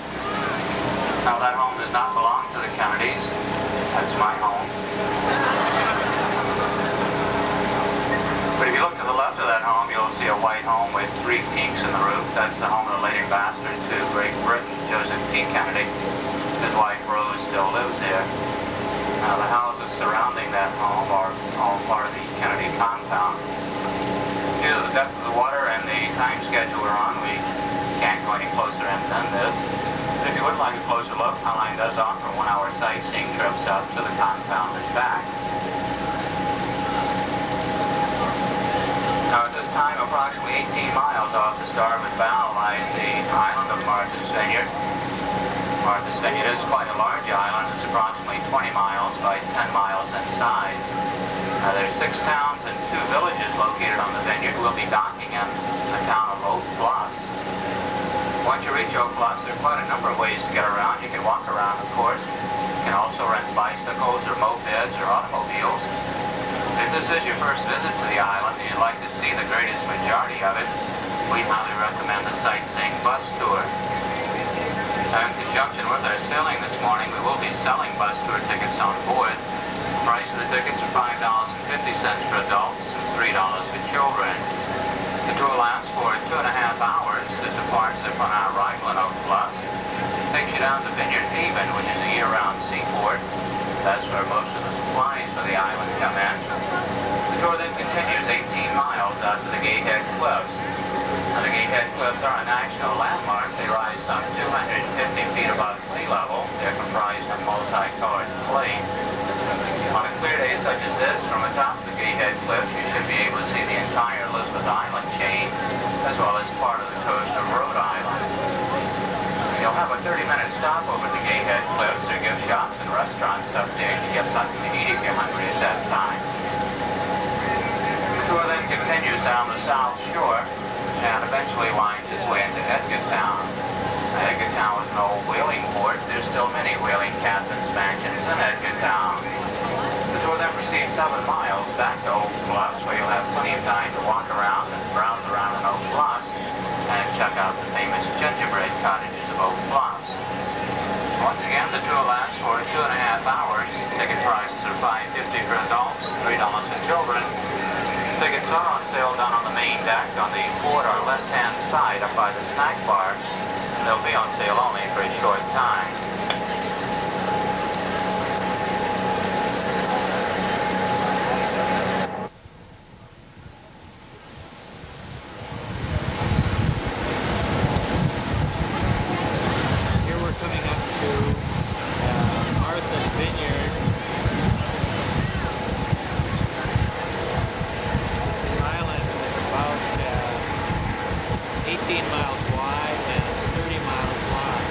Speaker 9: Now that home does not belong to the Kennedys. That's my home. But if you look to the left of that home, you'll see a white home with 3 peaks in the roof. That's the home of the late ambassador to Great Britain, Joseph P. Kennedy. His wife Rose still lives there. Now the houses surrounding that home are all part of the Kennedy compound. Due to the depth of the water and the time schedule we're on, we can't go any closer in than this. But if you would like a closer look, Highline does offer 1-hour sightseeing trips out to the compound and back. Now at this time, approximately 18 miles off the starboard bow lies the island of Martha's Vineyard. Martha's Vineyard is quite a large island. It's approximately 20 miles by 10 miles in size. There are 6 towns and 2 villages located on the vineyard. We'll be docking in the town of Oak Bluffs. Once you reach Oak Bluffs, there are quite a number of ways to get around. You can walk around, of course. You can also rent bicycles or mopeds or automobiles. If this is your first visit to the island and you'd like to see the greatest majority of it, we highly recommend the sightseeing bus tour. In conjunction with our sailing this morning, we will be selling bus tour tickets on board. The price of the tickets are $5.50 for adults and $3 for children. The tour lasts for 2.5 hours. It departs upon our arrival in Oak Bluffs. Takes you down to Vineyard Haven, which is a year-round seaport. That's where most of the supplies for the island come in. The tour then continues 18 miles out to the Gatehead Cliffs. Now, the Gatehead Cliffs are a national landmark. They rise some 250 feet above sea level. They're comprised of multicolored clay. On a clear day such as this, from the top of the Gatehead Cliffs, you should be able to see the entire Elizabeth Island chain, as well as part of the coast of Rhode Island. You'll have a 30-minute stop over the Gatehead Cliffs. There are gift shops and restaurants up there. You get something to eat if you're hungry at that time. The tour then continues down the south shore and eventually winds its way into Edgartown. Edgartown was an old whaling port. There's still many whaling captains' mansions in Edgartown. The tour then proceeds 7 miles back to Oak Bluffs, where you'll have plenty of time to walk around and browse around in Oak Bluffs and check out the famous gingerbread cottages of Oak Bluffs. Once again, the tour lasts for 2.5 hours. Ticket prices are $5.50 for adults, $3 for children. Tickets are on sale down on the main deck on the port or left-hand side up by the snack bar. They'll be on sale only for a short time.
Speaker 3: Here we're coming up to Martha's Vineyard. This island is about 18 miles wide and 30 miles long.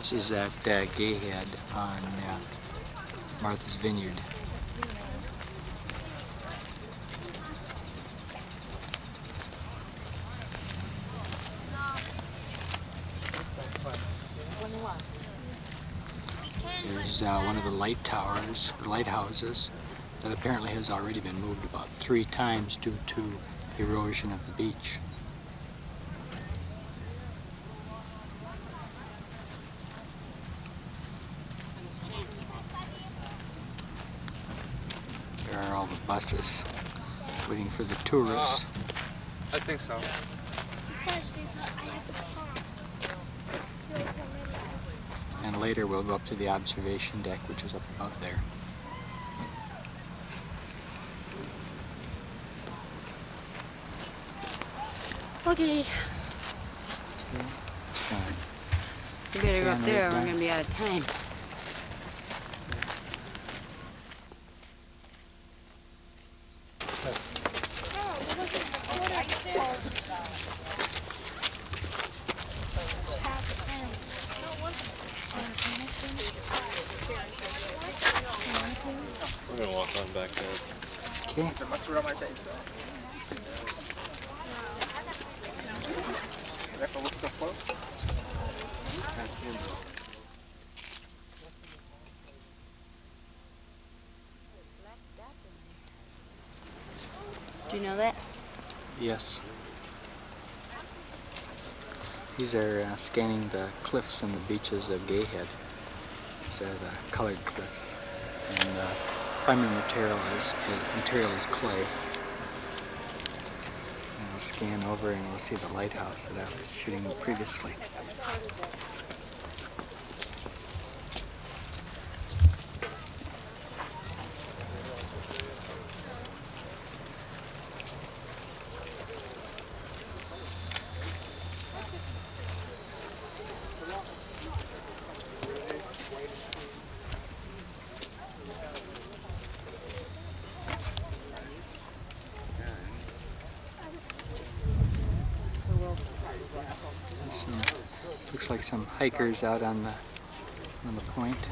Speaker 3: This is at Gayhead on Martha's Vineyard. There's one of the light towers, or lighthouses, that apparently has already been moved about 3 times due to erosion of the beach. There are all the buses waiting for the tourists.
Speaker 6: I think so.
Speaker 2: Because I have the pump.
Speaker 3: And later we'll go up to the observation deck, which is up above there.
Speaker 4: Okay.
Speaker 3: So,
Speaker 4: You better go
Speaker 3: and
Speaker 4: up there or
Speaker 3: right
Speaker 4: we're
Speaker 3: back.
Speaker 4: going to be out of time.
Speaker 6: We're gonna walk on back there.
Speaker 3: Okay.
Speaker 4: Do you know that?
Speaker 3: Yes. These are scanning the cliffs and the beaches of Gayhead. These are the colored cliffs. And the primary material is clay. And I'll scan over and we'll see the lighthouse that I was shooting previously. Looks like some hikers out on the point.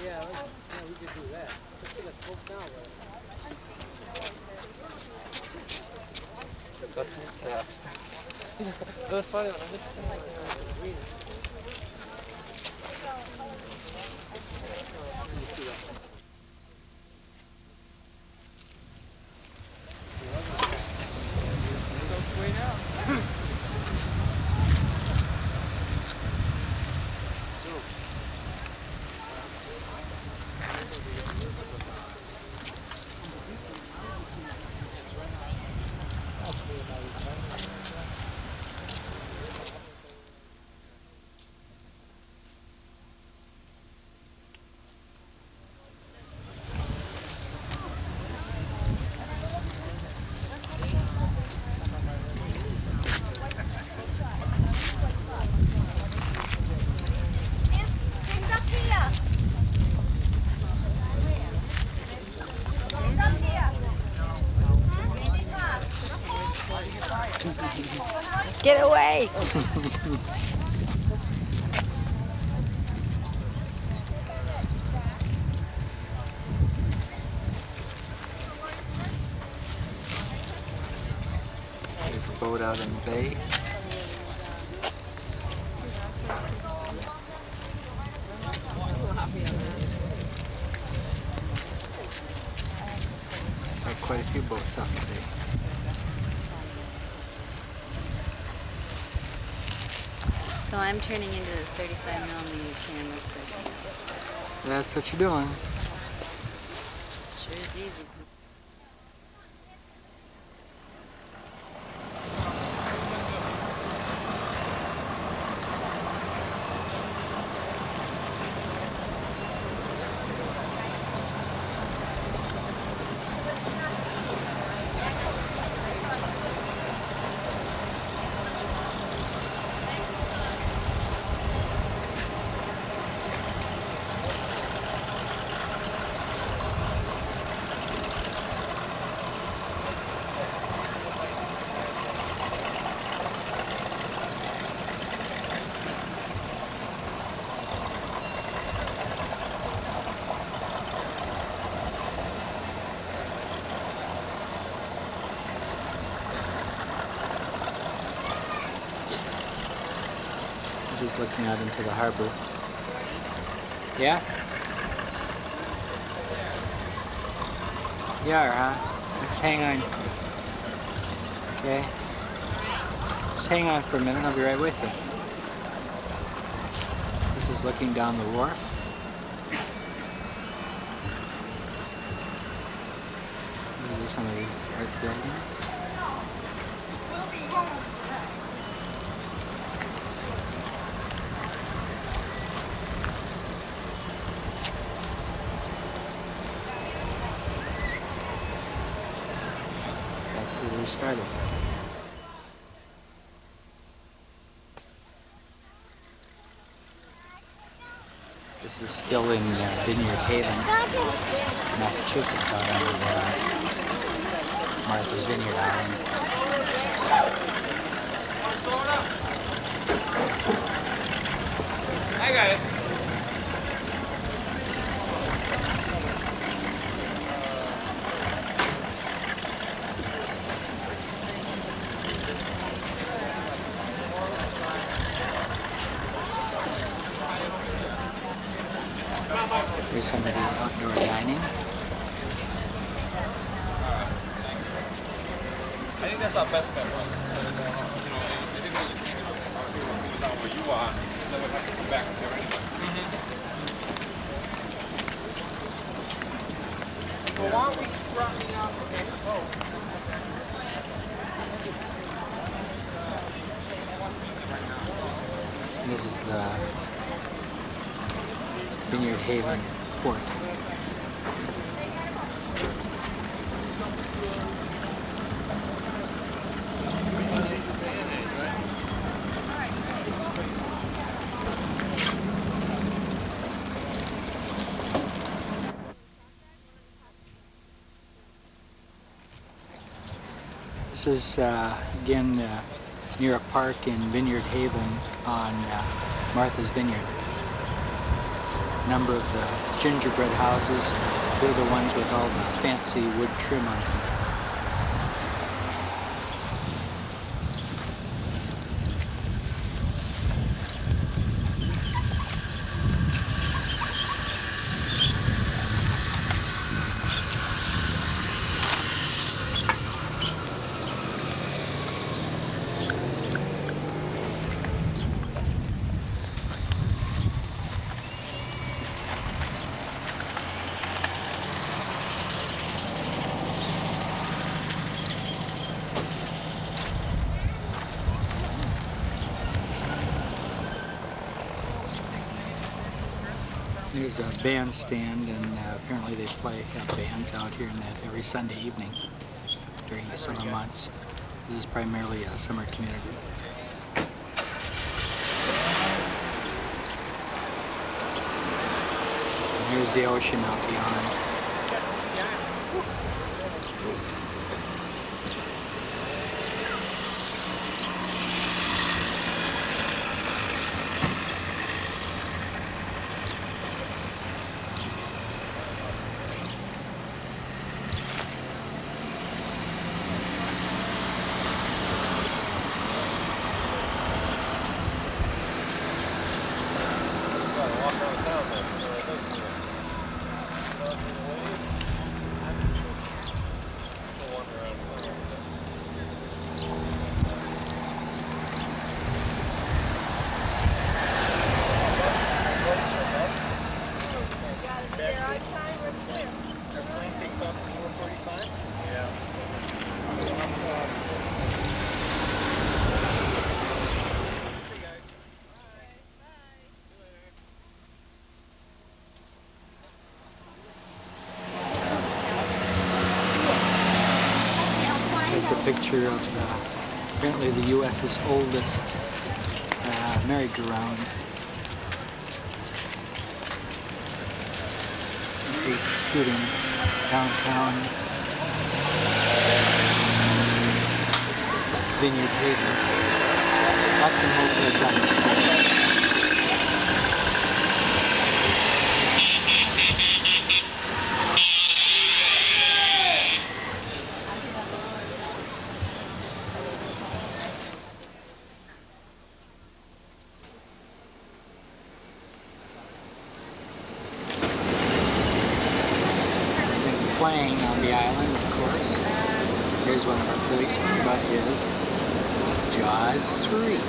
Speaker 10: Yeah, we could do that. Let's get it close down, That's yeah. It was funny when I just reading.
Speaker 4: Get away!
Speaker 3: There's a boat out in the bay. There are quite a few boats out in the bay.
Speaker 4: So I'm turning into the 35mm camera person.
Speaker 3: That's what you're doing.
Speaker 4: Sure is easy.
Speaker 3: This is looking out into the harbor. Yeah? You are, huh? Just hang on. Okay. Just hang on for a minute, I'll be right with you. This is looking down the wharf. These are some of the art buildings. Back to where we started. This is still in Vineyard Haven, Massachusetts, out on Martha's Vineyard Island.
Speaker 10: I got it.
Speaker 3: Here's some of the outdoor dining.
Speaker 6: I think that's our best bet. They didn't really figure out where you are, then we'll have to come back there anyway. Well, why don't we drop me off? Okay.
Speaker 3: This is the Vineyard Haven port. This is again near a park in Vineyard Haven on Martha's Vineyard. A number of the gingerbread houses, they're the ones with all the fancy wood trim on them. There's a bandstand, and apparently they have bands out here in that every Sunday evening during the summer months. This is primarily a summer community. And here's the ocean out beyond. It's a picture of apparently the U.S.'s oldest merry-go-round. He's shooting downtown Vineyard Haven. Lots of mopeds on the street. here's one of our policemen, but is Jaws 3, of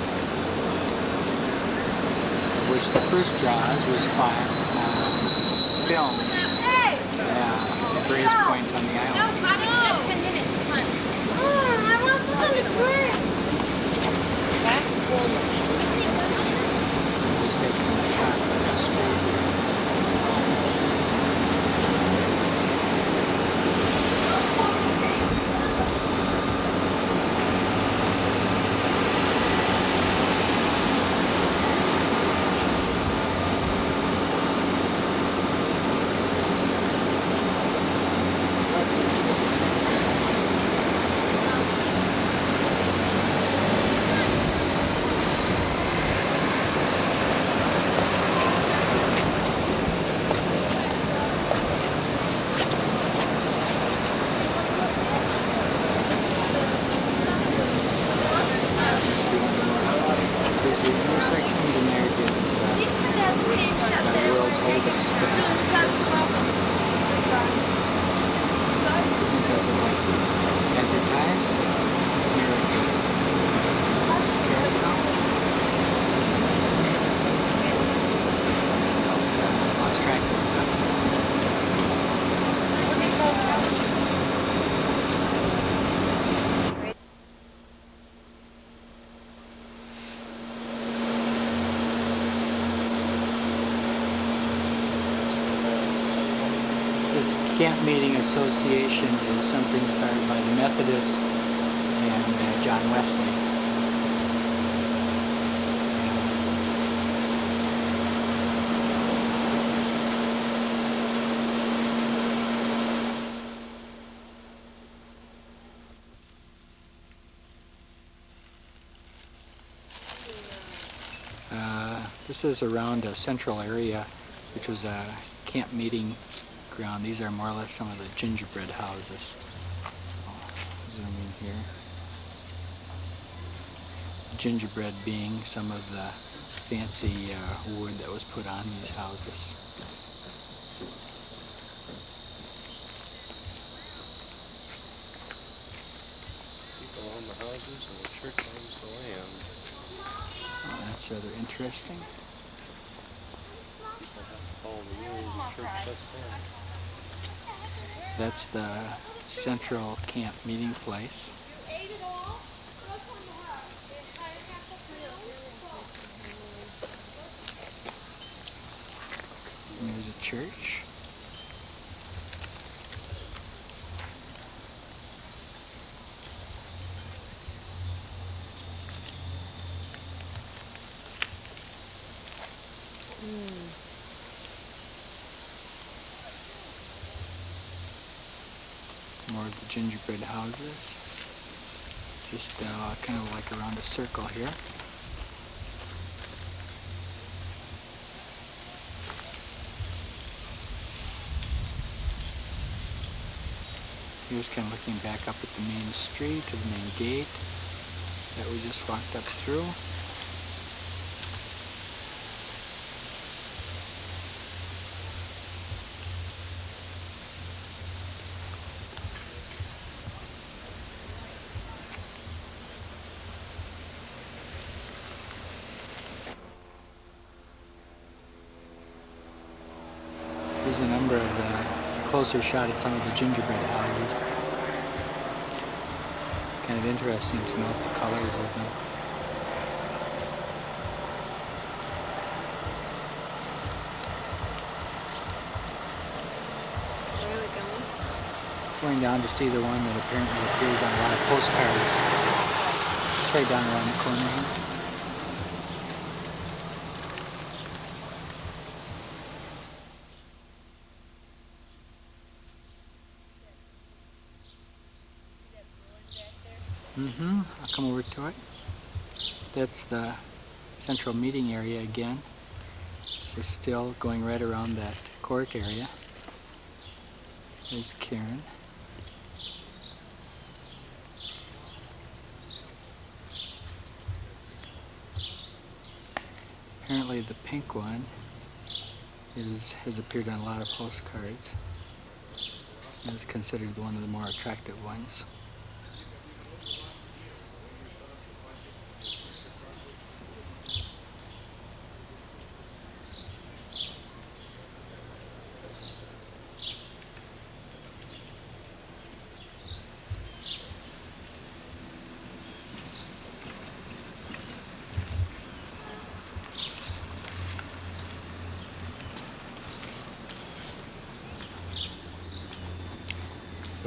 Speaker 3: which the first Jaws was filmed at various points on the island.
Speaker 2: No, Bonnie, we got 10 minutes. Come on. I want something to drink.
Speaker 3: Just take some shots of the street here. Intersections and there is the world's oldest advertise America's carousel. Lost track of it. This Camp Meeting Association is something started by the Methodists and John Wesley. This is around a central area, which was a camp meeting ground. These are more or less some of the gingerbread houses. I'll zoom in here. Gingerbread being some of the fancy wood that was put on these houses.
Speaker 6: People own the houses and the church owns the land.
Speaker 3: Oh, that's rather interesting.
Speaker 6: Follow the rules the church sets down.
Speaker 3: That's the central camp meeting place. And there's a church. More of the gingerbread houses. Just kind of like around a circle here. Here's kind of looking back up at the main street, to the main gate that we just walked up through. Here's a number of the closer shot at some of the gingerbread houses. Kind of interesting to note the colors of them.
Speaker 1: Where are we going?
Speaker 3: Going down to see the one that apparently appears on a lot of postcards. Just right down around the corner here. I'll come over to it. That's the central meeting area again. This is still going right around that court area. There's Karen. Apparently the pink one has appeared on a lot of postcards and is considered one of the more attractive ones.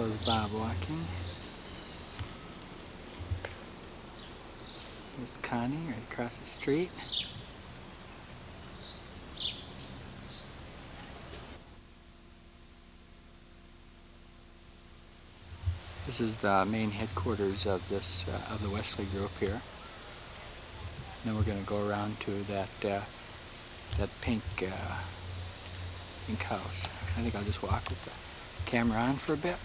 Speaker 3: goes Bob walking. There's Connie right across the street. This is the main headquarters of this of the Wesley group here. Then we're going to go around to that pink house. I think I'll just walk with the camera on for a bit.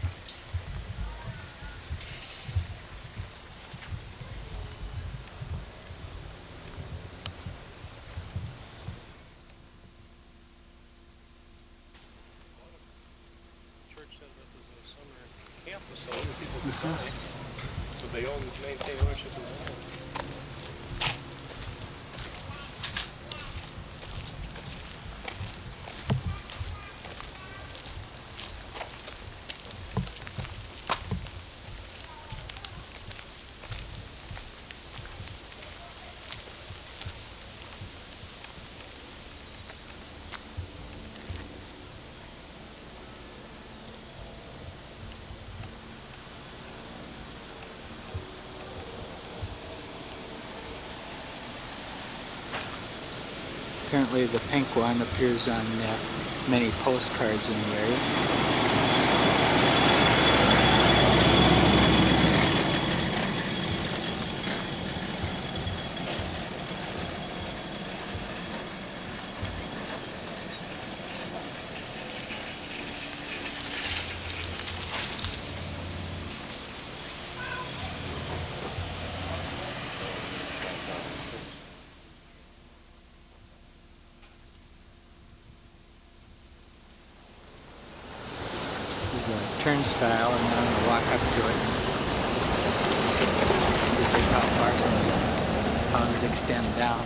Speaker 6: Church said that was a summer camp facility. People could come, so they own, maintain ownership of the land.
Speaker 3: Apparently the pink one appears on many postcards in the area. There's a turnstile, and I'm going to walk up to it. See just how far some of these houses extend down.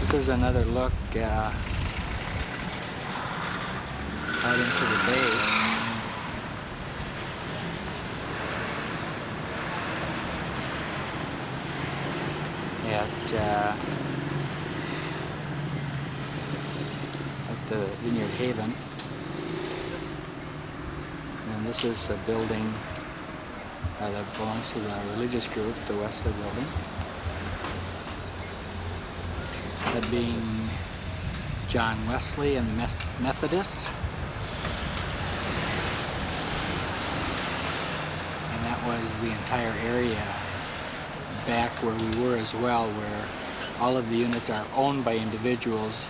Speaker 3: This is another look out into the bay. At the Vineyard Haven. And this is a building that belongs to the religious group, the Wesley building. That being John Wesley and the Methodists. And that was the entire area back where we were as well, where all of the units are owned by individuals,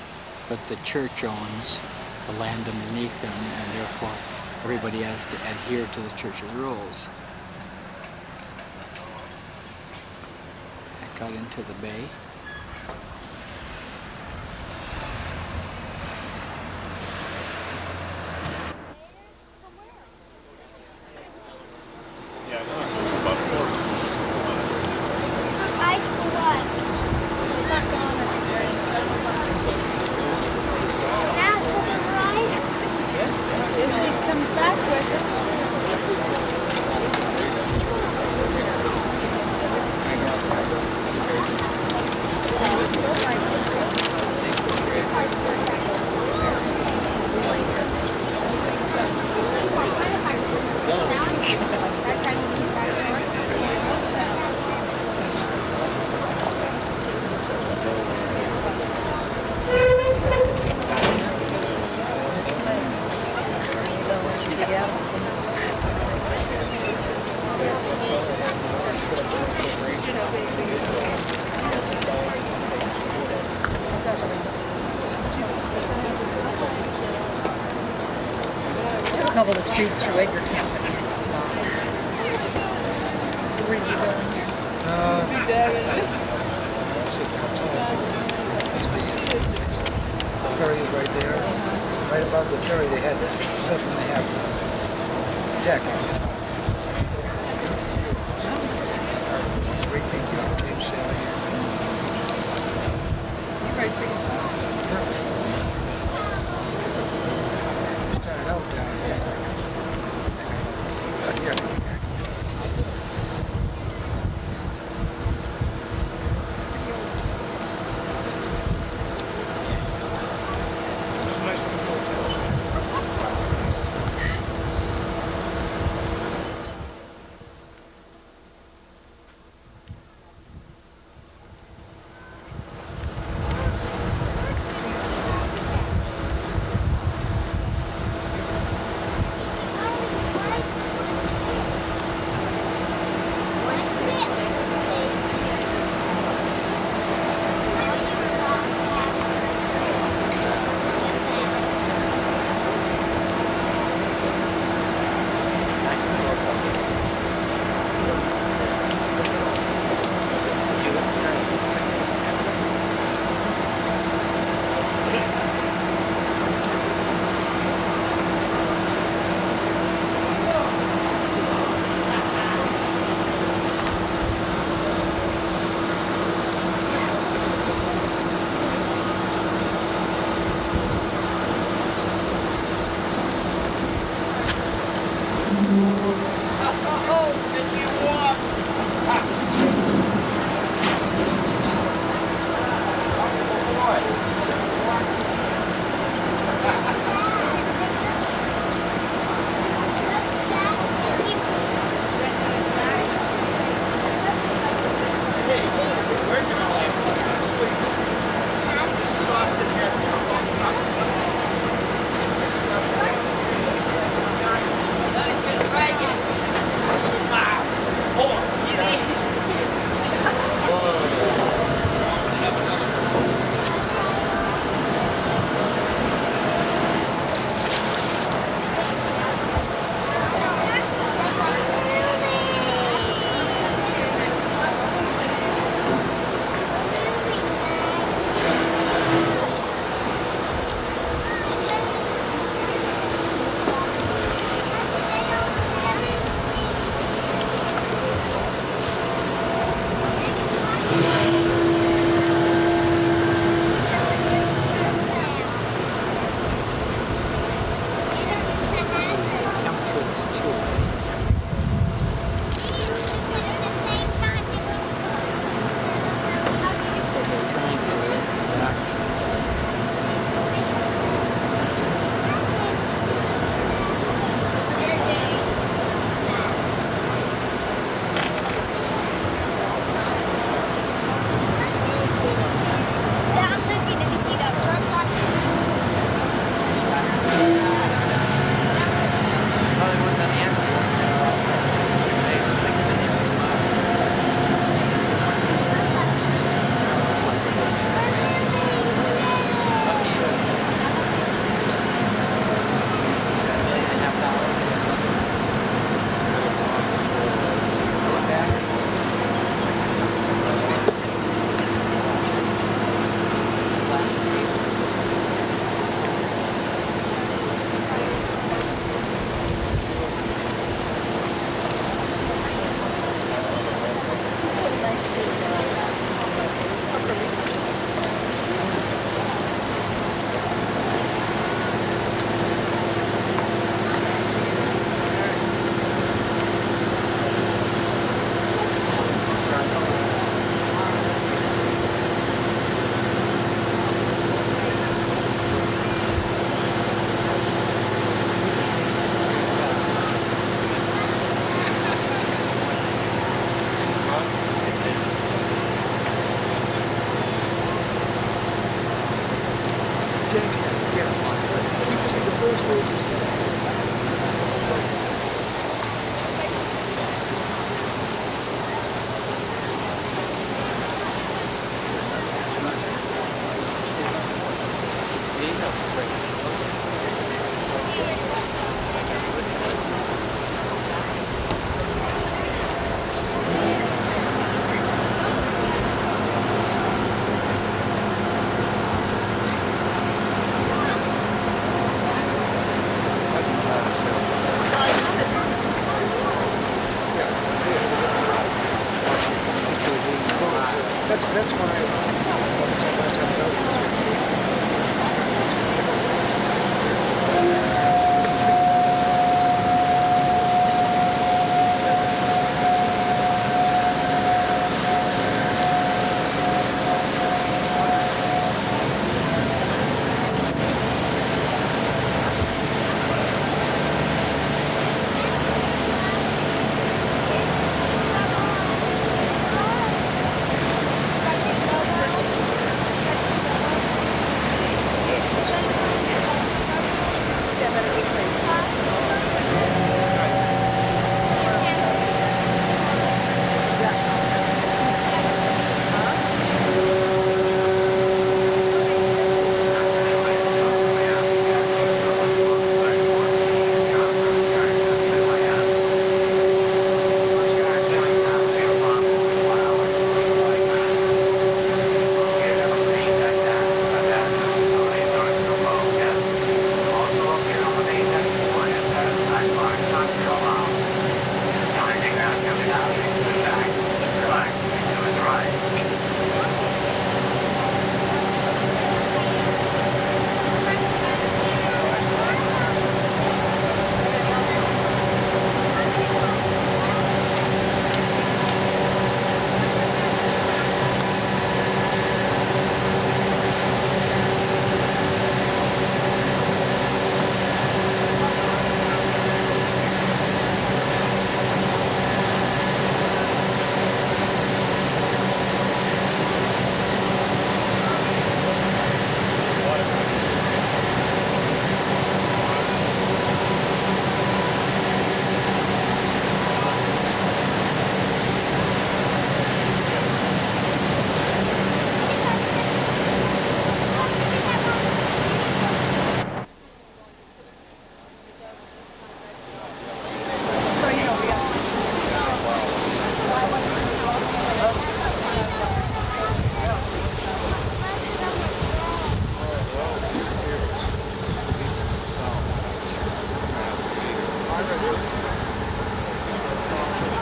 Speaker 3: but the church owns the land underneath them, and therefore everybody has to adhere to the church's rules. I got into the bay.
Speaker 6: Yeah, I know. About 4.
Speaker 2: Ice for what? Now for the ride?
Speaker 1: If she comes back quicker.
Speaker 8: couple of streets through Edgar Camp. Where did you go in here?
Speaker 7: The ferry is right there. Right above the ferry, they had stuff and they have deck. Great big yacht came sailing.
Speaker 8: You ride pretty fast.
Speaker 7: Started out down here. Here. It's a nice little boat.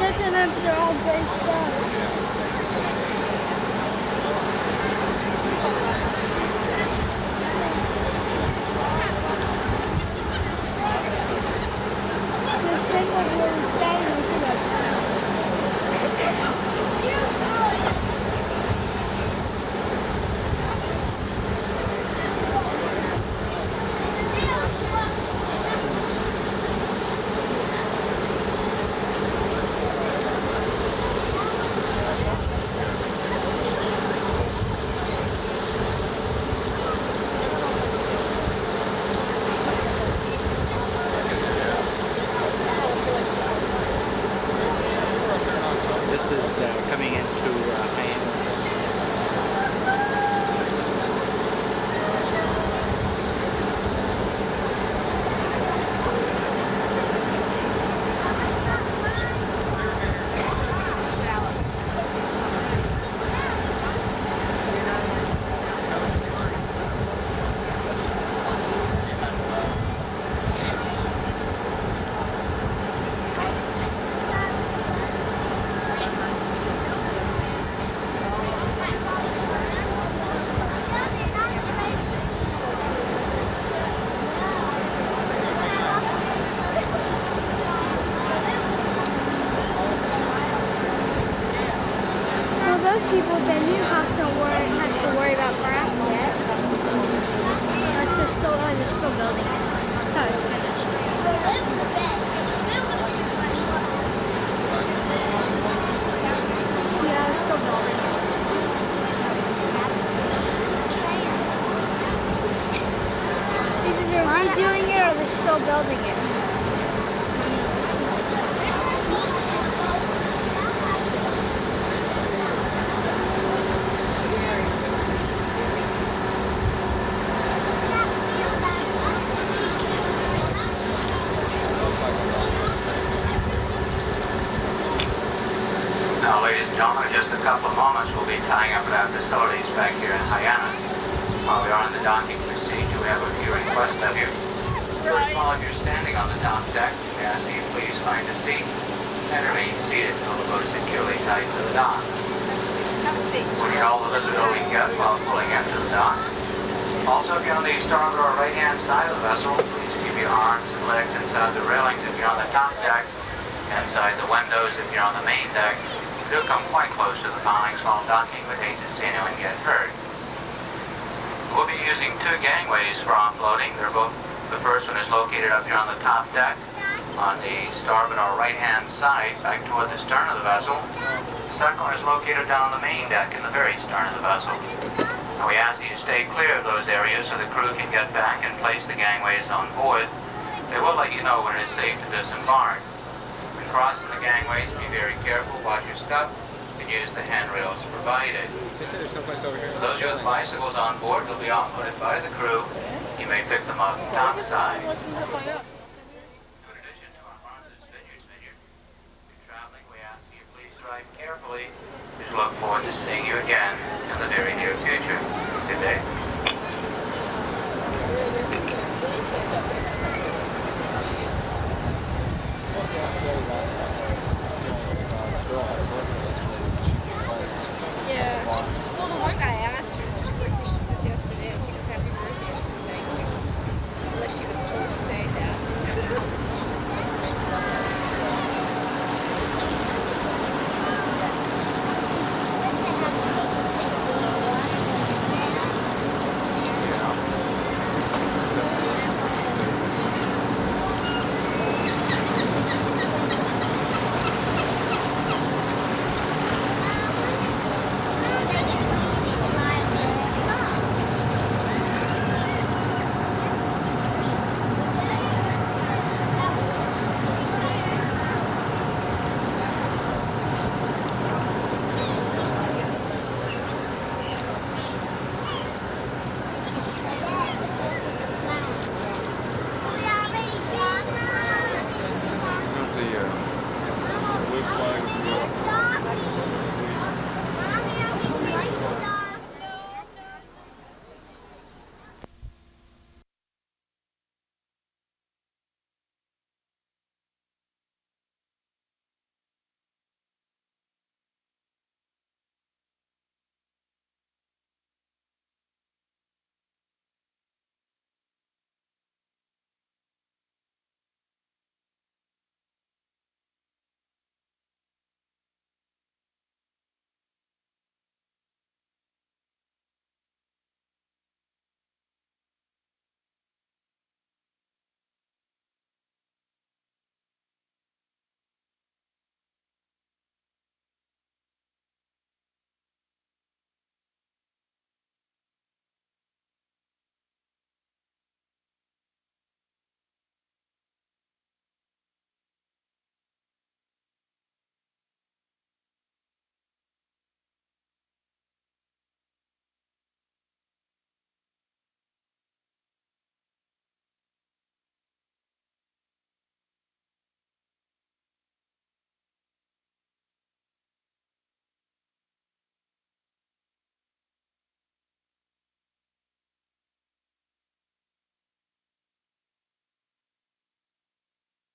Speaker 2: Doesn't remember they're all great stuff. The shape of where we're standing is like
Speaker 3: This is coming into Hyannis.
Speaker 2: those people at the new house don't have to worry about grass yet. Like they're still building it. So it's finished. Yeah, they're still building it. Either they're redoing it or they're still building it.
Speaker 9: Now, ladies and gentlemen, in just a couple of moments, we'll be tying up at our facilities back here in Hyannis. While we are in the docking procedure, we have a few requests of you. First of all, if you're standing on the dock deck, we ask that you please find a seat and remain seated until the boat is securely tied to the dock. We'll all the visibility we can get while pulling into the dock. Also, if you're on the starboard or right-hand side of the vessel, please keep your arms and legs inside the railings if you're on the top deck, inside the windows if you're on the main deck. Do come quite close to the pilings while docking. We'd hate to see anyone get hurt. We'll be using two gangways for offloading. The first one is located up here on the top deck on the starboard or right-hand side back toward the stern of the vessel. The second one is located down on the main deck in the very stern of the vessel. And we ask that you stay clear of those areas so the crew can get back and place the gangways on board. They will let you know when it is safe to disembark. When crossing the gangways, be very careful, watch your step, and use the handrails provided.
Speaker 10: They said there's someplace over here.
Speaker 9: Those with bicycles on board will be outputted by the crew. You may pick them up topside. In addition to our Martha's Vineyards vineyard, if you're traveling, we ask that you please drive carefully. We look forward to seeing you again in the very near future. Good day.
Speaker 10: Well,